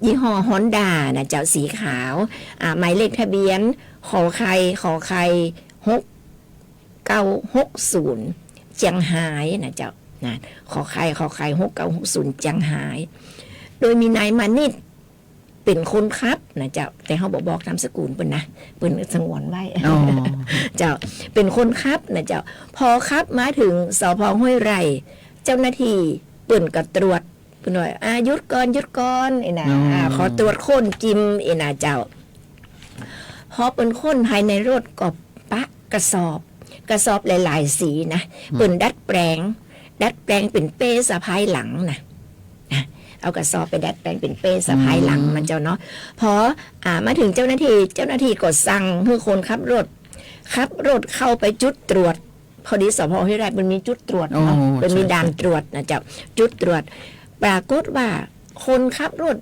ยี่ห้อ Honda นะเจ้าสีขาวหมายเลขทะเบียนขอไข่6960เจียงไฮ้นะเจ้านะขอไข่6960เจียงไฮ้โดยมีนายมานิดเป็นคนขับนะเจ้าแต่เขาบอกนามสกุลเปิ้นนะเปิ้นสงวนไว้ เจ้าเป็นคนขับนะเจ้าพอขับมาถึงสพ.ห้วยไร่เจ้าหน้าที่เปิ้นก็ตรวจเปิ้นว่าหยุดก่อนไอ้น่ะขอตรวจค้นจิมไอ้น่ะเจ้าพอเปิ้นค้นภายในรถก็ปะกระสอบหลายๆสีนะเปิ้นดัดแปลงเป็นเป้สะพายหลังนะเอากระสอบไปดัดแปลงเป็นเป้สะพายหลังมันเจ้าเนาะพอมาถึงเจ้าหน้าที่ก็สั่งให้คนขับรถเข้าไปจุดตรวจพอดีสพ.ห้วยไร่มันมีจุดตรวจเนาะมันมีด่านตรวจนะเจ้าจุดตรวจปรากฏว่าคนขับรถ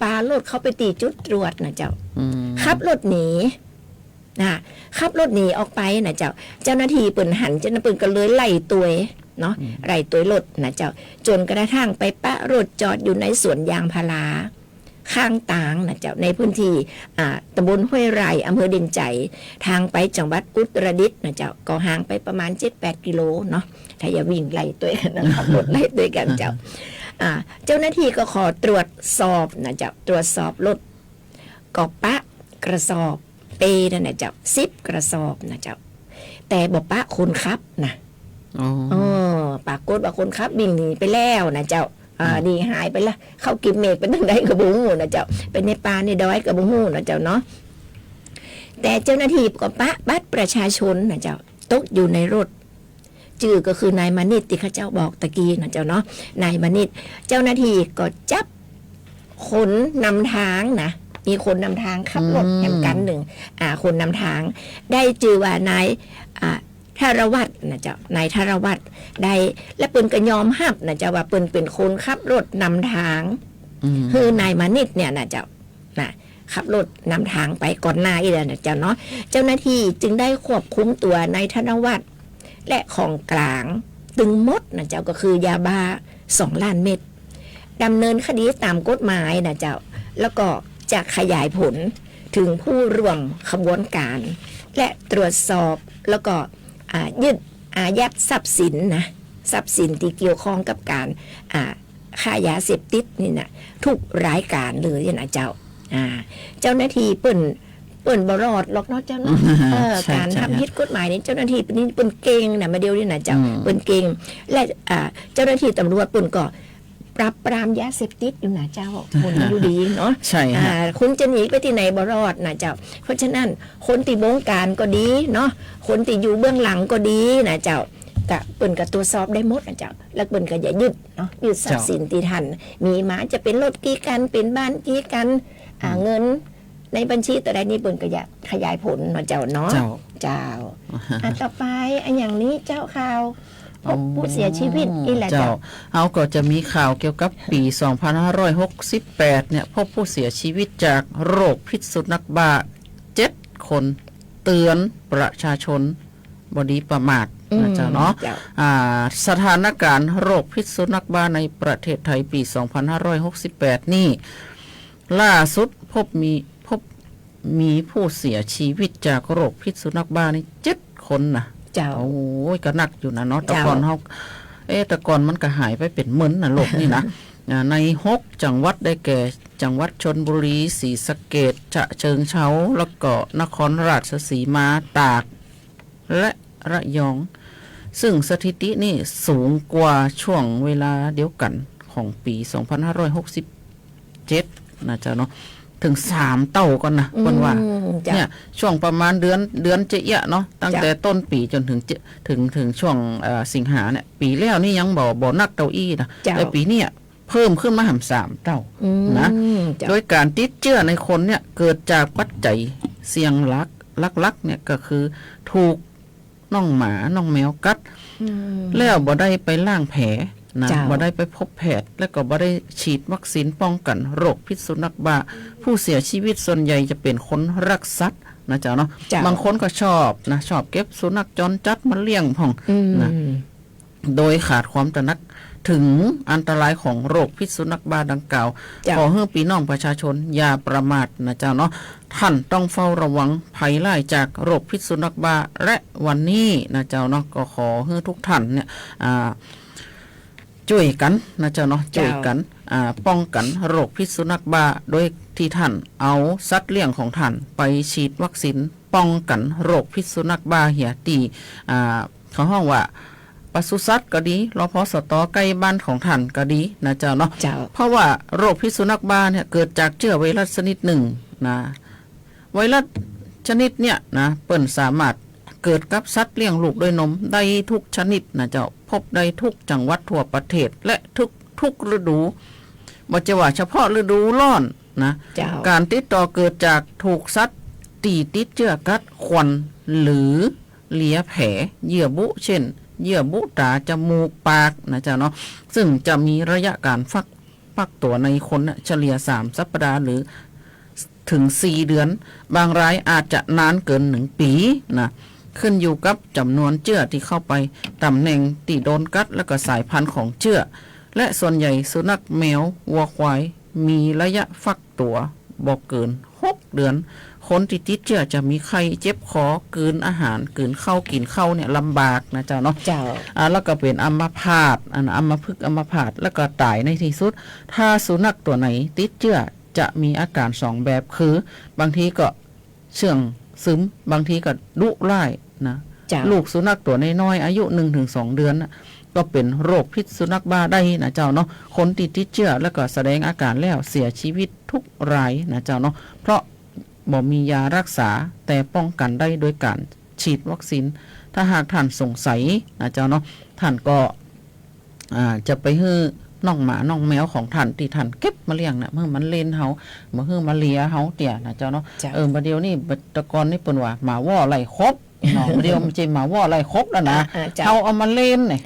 ปารถเข้าไปตีจุดตรวจนะเจ้าขับรถหนีขับรถหนีออกไปนะเจ้าหน้าที่เปิ่นหันเจ้าหน้าที่ก็เลยไล่ตัวเนาะไล่ตัวรถนะเจ้าจนกระทั่งไปปะรถจอดอยู่ในสวนยางพาราข้างต่างนะเจ้าในพื้นที่ตำบลห้วยไร่อำเภอเด่นใจทางไปจังหวัดอุตรดิตถ์นะเจ้าก็ห่างไปประมาณ 7-8 กิโลเนาะถ้าอย่าวิ่งไล่ตัวกันนะครับรถไล่ตัวกันเจ้าหน้าที่ก็ขอตรวจสอบนะเจ้าตรวจสอบรถก็ปะกระสอบเปนั่นนะเจ้า10 กระสอบนะเจ้าแต่บอกปะคนขับนะปรากฏว่าคนขับวิ่งหนีไปแล้วนะเจ้าดีหายไปละเข้ากินเมฆไปทางใดกับบุ้งนะเจ้าเป็นในป่าในดอยกับบุ้งนะเจ้าเนาะแต่เจ้าหน้าที่ก็ปะบัตรประชาชนนะเจ้าตกอยู่ในรถชื่อก็คือนายมานิตที่ข้าเจ้าบอกตะกี้นะเจ้าเนาะนายมานิตเจ้าหน้าที่ก็จับคนนำทางนะมีคนนำทางขับรถแห่งกันหนึ่งคนนำทางได้ชื่อว่านายธารวัตรนะเจ้านายธารวัตรได้และเปิ้นก็ยอมรับนะเจ้าว่าเปิ้นเป็นคนขับรถนำทางคือนายมานิตเนี่ยนะเจ้านะขับรถนำทางไปก่อนหน้าอีกแล้วนะเจ้าเนาะเจ้าหน้าที่จึงได้ควบคุมตัวนายธารวัตรและของกลางตึงหมดนะเจ้าก็คือยาบ้า2 ล้านเม็ดดำเนินคดีตามกฎหมายนะเจ้าแล้วก็จะขยายผลถึงผู้ร่วมขบวนการและตรวจสอบแล้วก็ยึดอายัดทรัพย์สินนะทรัพย์สินที่เกี่ยวข้องกับการค้ายาเสพติดนี่นะทุกรายการเลยนะเจ้าเจ้าหน้าที่เปิ้นบ่รอดหรอกเนาะเจ้าเนาะการทำผิดกฎหมายนี่เจ้าหน้าที่นี่เปิ้นเก่งนะมาเดียวนี่นะเจ้าเปิ้นเก่งและเจ้าหน้าที่ตำรวจเปิ้นก็ป ปรับปรามยาเสพติดอยู่นะเจ้าคนอยู่ดีเนาะ ใช่ฮะ คุณจะหนีไปที่ไหนบ่รอดนะเจ้าเพราะฉะนั้นคนที่บงการก็ดีเนาะคนที่อยู่เบื้องหลังก็ดีนะเจ้ากะเปิ่นก็ตรวจสอบได้หมดนะเจ้าแล้วเปิ่นก็อย่ายึดเนาะยึดทรัพย์สินที่ทันมีมาจะเป็นรถกี่กันเป็นบ้านกี่กันเงินในบัญชีแต่ใดนี้เปิ่นก็อยากขยายผลเนาะเจ้าเนาะเจ้าต่อไปอันอย่างนี้เจ้าข่าวพบผู้เสียชีวิตนี่แหละเจ้าเอาก็จะมีข่าวเกี่ยวกับปี 2568 เนี่ยพบผู้เสียชีวิตจากโรคพิษสุนัขบ้า 7 คนเตือนประชาชนบดีประมาทนะเจ้าเนาะสถานการณ์โรคพิษสุนัขบ้าในประเทศไทยปี 2568 นี่ล่าสุดพบมีผู้เสียชีวิตจากโรคพิษสุนัขบ้านี่7 คนนะโอ้ยก็หนักอยู่นะเนาะแต่ก่อนเฮาแต่ก่อนมันก็หายไปเป็นหมื่นนะโรคนี่นะใน6จังหวัดได้แก่จังหวัดชลบุรีศรีสะเกษฉะเชิงเทราแล้วก็นครราชสีมาตากและระยองซึ่งสถิตินี่สูงกว่าช่วงเวลาเดียวกันของปี 2567 นะจ๊ะเนาะถึง3 เท่ากันนะคนว่าเนี่ยช่วงประมาณเดือนเจี๊ยะเนาะตั้งแต่ต้นปีจนถึงช่วงสิงหาเนี่ยปีแล้วนี่ยังบ่นักเต้าอี้นะแต่ปีนี้เพิ่มขึ้นมา3 เท่านะโดยการติดเชื้อในคนเนี่ยเกิดจากปัจจัยเสี่ยงลักเนี่ยก็คือถูกน้องหมาน้องแมวกัดแล้วบ่ได้ไปล้างแผลนะบ่ได้ไปพบแพทย์และก็บ่ได้ฉีดวัคซีนป้องกันโรคพิษสุนัขบ้าผู้เสียชีวิตส่วนใหญ่จะเป็นคนรักสัตว์นะเจ้าเนาะบางคนก็ชอบเก็บสุนัขจรจัดมาเลี้ยงพ่องนะโดยขาดความตระหนักถึงอันตรายของโรคพิษสุนัขบ้าดังกล่าวขอให้พี่น้องประชาชนอย่าประมาทนะเจ้าเนาะท่านต้องเฝ้าระวังภัยไล่จากโรคพิษสุนัขบ้าและวันนี้นะเจ้าเนาะก็ขอให้ทุกท่านเนี่ยช่วยกันนะเจ้าเนาะช่วยกันป้องกันโรคพิษสุนัขบ้าโดยที่ท่านเอาสัตว์เลี้ยงของท่านไปฉีดวัคซีนป้องกันโรคพิษสุนัขบ้าเหี่ยตีเขาห้องว่าปศุสัตว์ก็ดีรพสตใกล้บ้านของท่านก็ดีนะเจ้าเนาะเพราะว่าโรคพิษสุนัขบ้าเนี่ยเกิดจากเชื้อไวรัสชนิดหนึ่งนะไวรัสชนิดเนี่ยนะเปิ้นสามารถเกิดกับสัตว์เลี้ยงลูกด้วยนมได้ทุกชนิดนะเจ้าพบได้ทุกจังหวัดทั่วประเทศและทุกฤดูบ่จะว่าเฉพาะฤดูร้อนนะการติดต่อเกิดจากถูกสัตว์ติดเชื้อกัดควันหรือเลียแผลเยื่อบุเช่นเยื่อบุตาจมูกปากนะเจ้าเนาะซึ่งจะมีระยะการฟักตัวในคนเฉลี่ย3 สัปดาห์หรือถึง4 เดือนบางรายอาจจะนานเกิน1 ปีนะขึ้นอยู่กับจำนวนเชื้อที่เข้าไปตำแหน่งที่โดนกัดและก็สายพันธุ์ของเชื้อและส่วนใหญ่สุนัขแมววัวควายมีระยะฟักตัวบ่เกิน6 เดือนคนที่ติดเชื้อจะมีไข้เจ็บคอกลืนอาหารกลืนข้าวกินข้าวเนี่ยลำบากนะเจ้าเนาะแล้วก็เป็นอัมพาตอัมพฤกษ์อัมพาตแล้วก็ตายในที่สุดถ้าสุนัขตัวไหนติดเชื้อจะมีอาการ2 แบบคือบางทีก็เชื่องซึมบางทีก็ดุร้ายนะลูกสุนัขตัวน้อยๆอายุ 1-2 เดือนก็เป็นโรคพิษสุนัขบ้าได้นะเจ้าเนาะคนติดเชื้อแล้วก็แสดงอาการแล้วเสียชีวิตทุกรายนะเจ้าเนาะเพราะบ่มียารักษาแต่ป้องกันได้โดยการฉีดวัคซีนถ้าหากท่านสงสัยนะเจ้าเนาะท่านก็จะไปให้น้องหมาน้องแมวของท่านที่ท่านเก็บมาเลี้ยงนะเมื่อมันเล่นเฮาเมื่อมาเลียเฮาเตี่ยนะเจ้าเนาะบัดเดียวนี่ตะกอนนี่เปิ้นว่าหมาว่อไล่ครบเนาะบัดเดียวมันจะหมาว่อไล่ครบแล้วนะเฮาเอามาเล่นนี่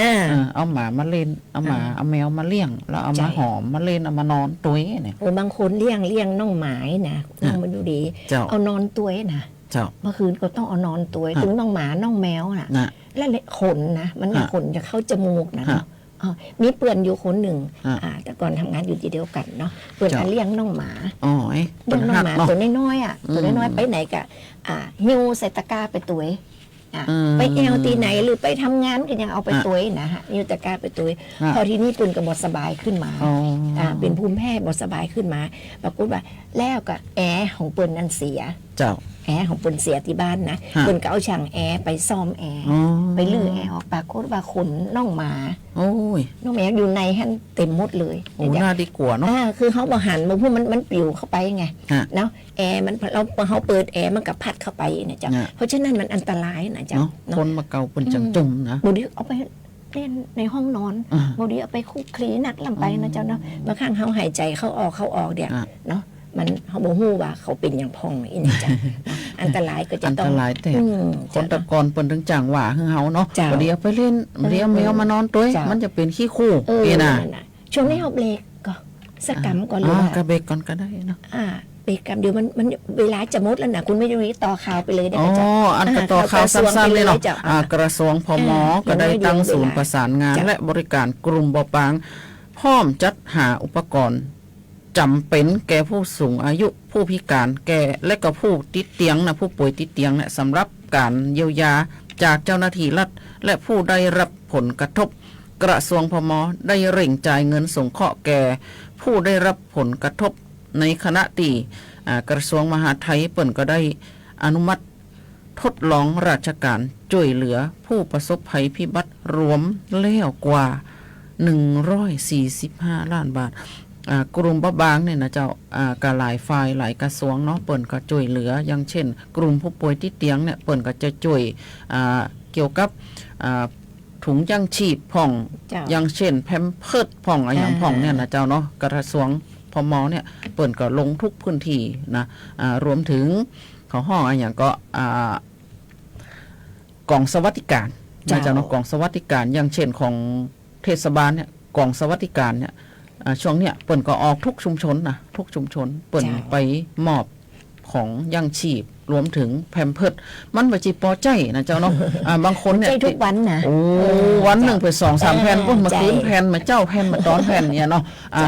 เอาหมามาเล่นเอาหมาเอาแมวมาเลี้ยงแล้วเอามาหอมมาเล่นเอามานอนตุ้ยเนี่ยบางคนเลี้ยงน้องหมานะน้องมันดูดีเอานอนตุ้ยนะเมื่อคืนก็ต้องเอานอนตุ้ยถึงน้องหมาน้องแมวน่ะแล้วขนนะมันขนจะเข้าจมูกนะมีเปื่อนอยู่คนหนึ่งแต่ก่อนทำงานอยู่ที่เดียวกันเนาะเปื่อนเลี้ยงน้องหมาเลี้ยงน้องหมาตัวน้อยตัวน้อยไปไหนกะหิ้วใส่ตะกร้าไปตัวไปแอลตีไหนหรือไปทำงานก็ยังเอาไปตัวนะฮะหิ้วตะกร้าไปตัวพอที่นี่เปื่อนก็บดสบายขึ้นมาเป็นภูมิแพ้บดสบายขึ้นมาปรากฏว่าแล้วก็แอร์ของเปื่อนนั่นเสีย แอร์ของเปิ้นเสียที่บ้านนะ ฮะ เปิ้นก็เอาช่างแอร์ไปซ่อมแอร์ อ๋อ ไปลื้อแอร์ออกปรากฏว่าขนน่องหมา โอ้ย น้องแมวอยู่ในหั่นเต็มหมดเลย โอ้น่าดีกว่าเนาะ คือเขาบ่หันบ่พูดมันปลิวเข้าไปไง ฮะ เนาะแอร์มันเขาเปิดแอร์มันก็พัดเข้าไปนะจ๊ะ ฮะ เพราะฉะนั้นมันอันตรายนะจ๊ะ เนาะ เนาะ คนมาเก่าเป็นจังจุ่มนะ บดีเอาไปเล่นในห้องนอน อ่า บดีเอาไปคุกคลีหนักลำไปนะเจ้าเนาะบางครั้งเขาหายใจเข้าออกเดี๋ยว อ่า เนาะมันเขาบ่ฮู้ว่าเขาเป็นอย่างพองอีนี่จ้ะ เนาะอันตรายก็จะ อัน ต้อ ต ง รายแต่ อืม คนตะกอนเปิ้นถึงจังหว่าคือเฮาเนาะ จ้ะ บ่ดีเอาไปเล่นบ่ดีเอาแมวมานอนตัว จ้ะ มันจะเป็นขี้คู่ นี่นะ นั่นน่ะช่วงนี้เขาเบรกก็สักกรรมก่อนเลย กระเบกก่อนก็ได้เนาะ เบรกกรรมเดี๋ยวมันเวลาจะหมดแล้วนะคุณไม่ได้รีต่อข่าวไปเลยได้ อ๋อ ไหมจ๊ะ อันกระต่อข่าวสั้นๆเลยเนาะกระทรวงพมก็ได้ตั้งศูนย์ประสานงาน จ้ะ และบริการกลุ่มเบาบางพร้อมจัดหาอุปกรณ์จำเป็นแก่ผู้สูงอายุผู้พิการแก่และก็ผู้ติดเตียงนะผู้ป่วยติดเตียงเนี่ยสำหรับการเยียวยาจากเจ้าหน้าที่รัฐและผู้ได้รับผลกระทบ กระทรวงพมได้เร่งจ่ายเงินสงเคราะห์แก่ผู้ได้รับผลกระทบในขณะที่กระทรวงมหาดไทยเปิ่นก็ได้อนุมัติทดลองราชการช่วยเหลือผู้ประสบภัยพิบัติรวมแล้วกว่า145ล้านบาทกลุ่มบางเนี่ยนะเจ้ากหลายฝ่ายหลายกระทรวงเนาะเปิ่นก็ช่วยเหลืออย่างเช่น กลุ่มผู้ป่วยติดเตียงเนี่ยเปิ่นก็จะช่วยเกี่ยวกับถุงยังชีพผ่อง เจ้า อย่างเช่นแพมเพิร์สผ่องอะไรอย่างผ่องเนี่ยนะเจ้าเนาะกระทรวงพมเนี่ยเปิ่นก็ลงทุกพื้นที่นะรวมถึงเขาห้องอะไรอย่างก็กองสวัสดิการนะเจ้าเนาะกองสวัสดิการอย่างเช่นของเทศบาลเนี่ยกองสวัสดิการเนี่ยช่วงเนี้ยเปิ่นก็ออกทุกชุมชนนะทุกชุมชนเปิ่นไปมอบของยังชีพรวมถึงแพมเพิร์สมันว่าจีปอใจนะเจ้าเนาะบางคนเนี่ย ใจทุกวันนะ โอ้วันหนึ่งไป2-3 แผ่นก็มาคืนแผ่นมาเจ้าแผ่นมาตอนแผ่นเนี่ยเนาะ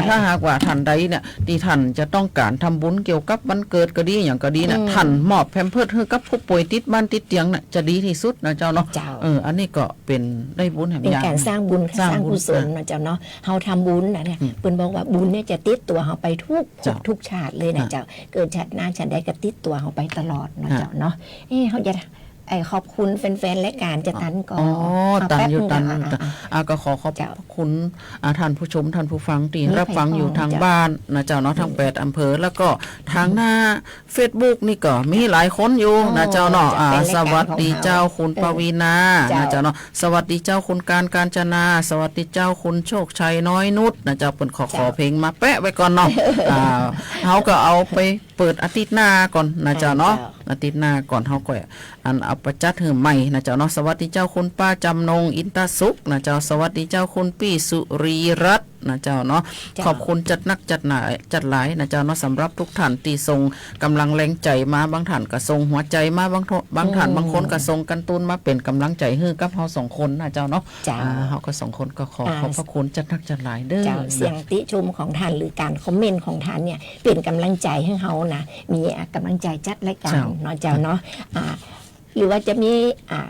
ถ้าหากว่าท่านใดเนี่ยที่ท่านจะต้องการทำบุญเกี่ยวกับวันเกิดก็ดีอย่างก็ดีนะท่านมอบแพมเพิร์สให้กับผู้ป่วยติดบ้านติดเตียงน่ะจะดีที่สุดนะเจ้าเนาะอันนี้ก็เป็นได้บุญแห่ง เป็น อย่าง การสร้างบุญสร้างกุศลนะเจ้าเนาะเฮาทำบุญนะเนี่ยเปิ้นบอกว่าบุญเนี่ยจะติดตัวเฮาไปทุกชาติเลยนะเจ้าเกิดชาติหน้าชาติใดก็ติดตัวเฮาไปตลอดนะเจ้าเนาะเขาจะขอบคุณแฟนๆและการจะตันก่อน ตัน แป๊บ อยู่ นึง ตัน อ่ะ ก็ขอบคุณท่านผู้ชมท่านผู้ฟังที่รับฟังอยู่ทางบ้านนะเจ้าเนาะทาง8 อำเภอแล้วก็ทางหน้า Facebook นี่ก็มีหลายคนอยู่นะเจ้าเนาะสวัสดีเจ้าคุณปวีนานะเจ้าเนาะสวัสดีเจ้าคุณการจนาสวัสดีเจ้าคุณโชคชัยน้อยนุชนะเจ้าเปิ้นขอเพลงมาแปะไว้ก่อนเนาะเฮาก็เอาไปเปิดอาทิตย์หน้าก่อนนะเจ้าเนาะอาทิตย์หน้าก่อนเฮาก็เอาประจัดเหือใหม่นะเจ้าเนาะสวัสดีเจ้าคุณป้าจำนงอินตสุขนะเจ้าสวัสดีเจ้าคุณพี่สุรีรัตน์นะเจ้าเนาะขอบคุณจัดนักจัดหลายนะเจ้าเนาะสำหรับทุกท่านที่ส่งกำลังแรงใจมาบางท่านก็ส่งหัวใจมาบางท่านบางคนก็ส่งกันตูนมาเป็นกำลังใจให้กับเฮา2 คนนะเจ้าเนาะเฮาก็2 คนก็ขอบพระคุณจัดนักจัดหลายเด้อ เจ้าเสียงติชมของท่านหรือการคอมเมนต์ของท่านเนี่ยเป็นกำลังใจให้เฮานะมีกำลังใจจัดรายการเนาะเจ้าเนาะหรือว่าจะมี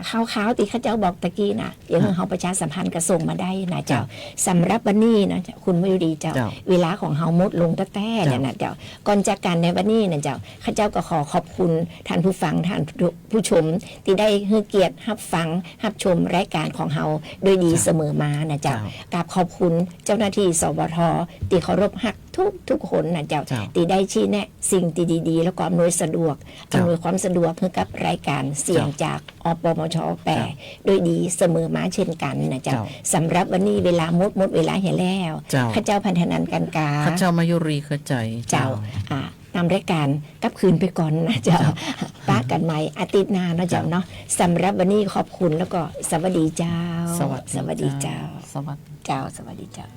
ข่าวที่เขาเจ้าบอกตะกี้นะอย่างเฮาประชาสัมพันธ์กระส่งมาได้นะเจ้าสำหรับวันนี้นะคุณมยุรีเจ้าเวลาของเฮาหมดลงแต่เนี่ยนะเจ้าก่อนจากกันในวันนี้นะเจ้าข้าเจ้าก็ขอบคุณท่านผู้ฟังท่านผู้ชมที่ได้ให้เกียรติรับฟังรับชมรายการของเฮาโดยดีเสมอมานะเจ้ากราบขอบคุณเจ้าหน้าที่สวทที่เคารพฮักทุกคนนะเจ้าที่ได้ชี้แนะสิ่งที่ดีๆแล้วก็อำนวยความสะดวกให้กับรายการเสียงจากอปมช8โดยดีเสมอมาเช่นกันนะเจ้าสำหรับวันนี้เวลาหมดเวลาเห็นแล้วข้าเจ้าพันธนันกันกาข้าเจ้ามายุรีเข้าใจเจ้านำรายการกลับคืนไปก่อนนะเจ้าป้ากันใหม่อาทิตย์หน้านะเจ้าเนาะสำหรับวันนี้ขอบคุณแล้วก็สวัสดีเจ้าสวัสดีเจ้า สวัสดีเจ้า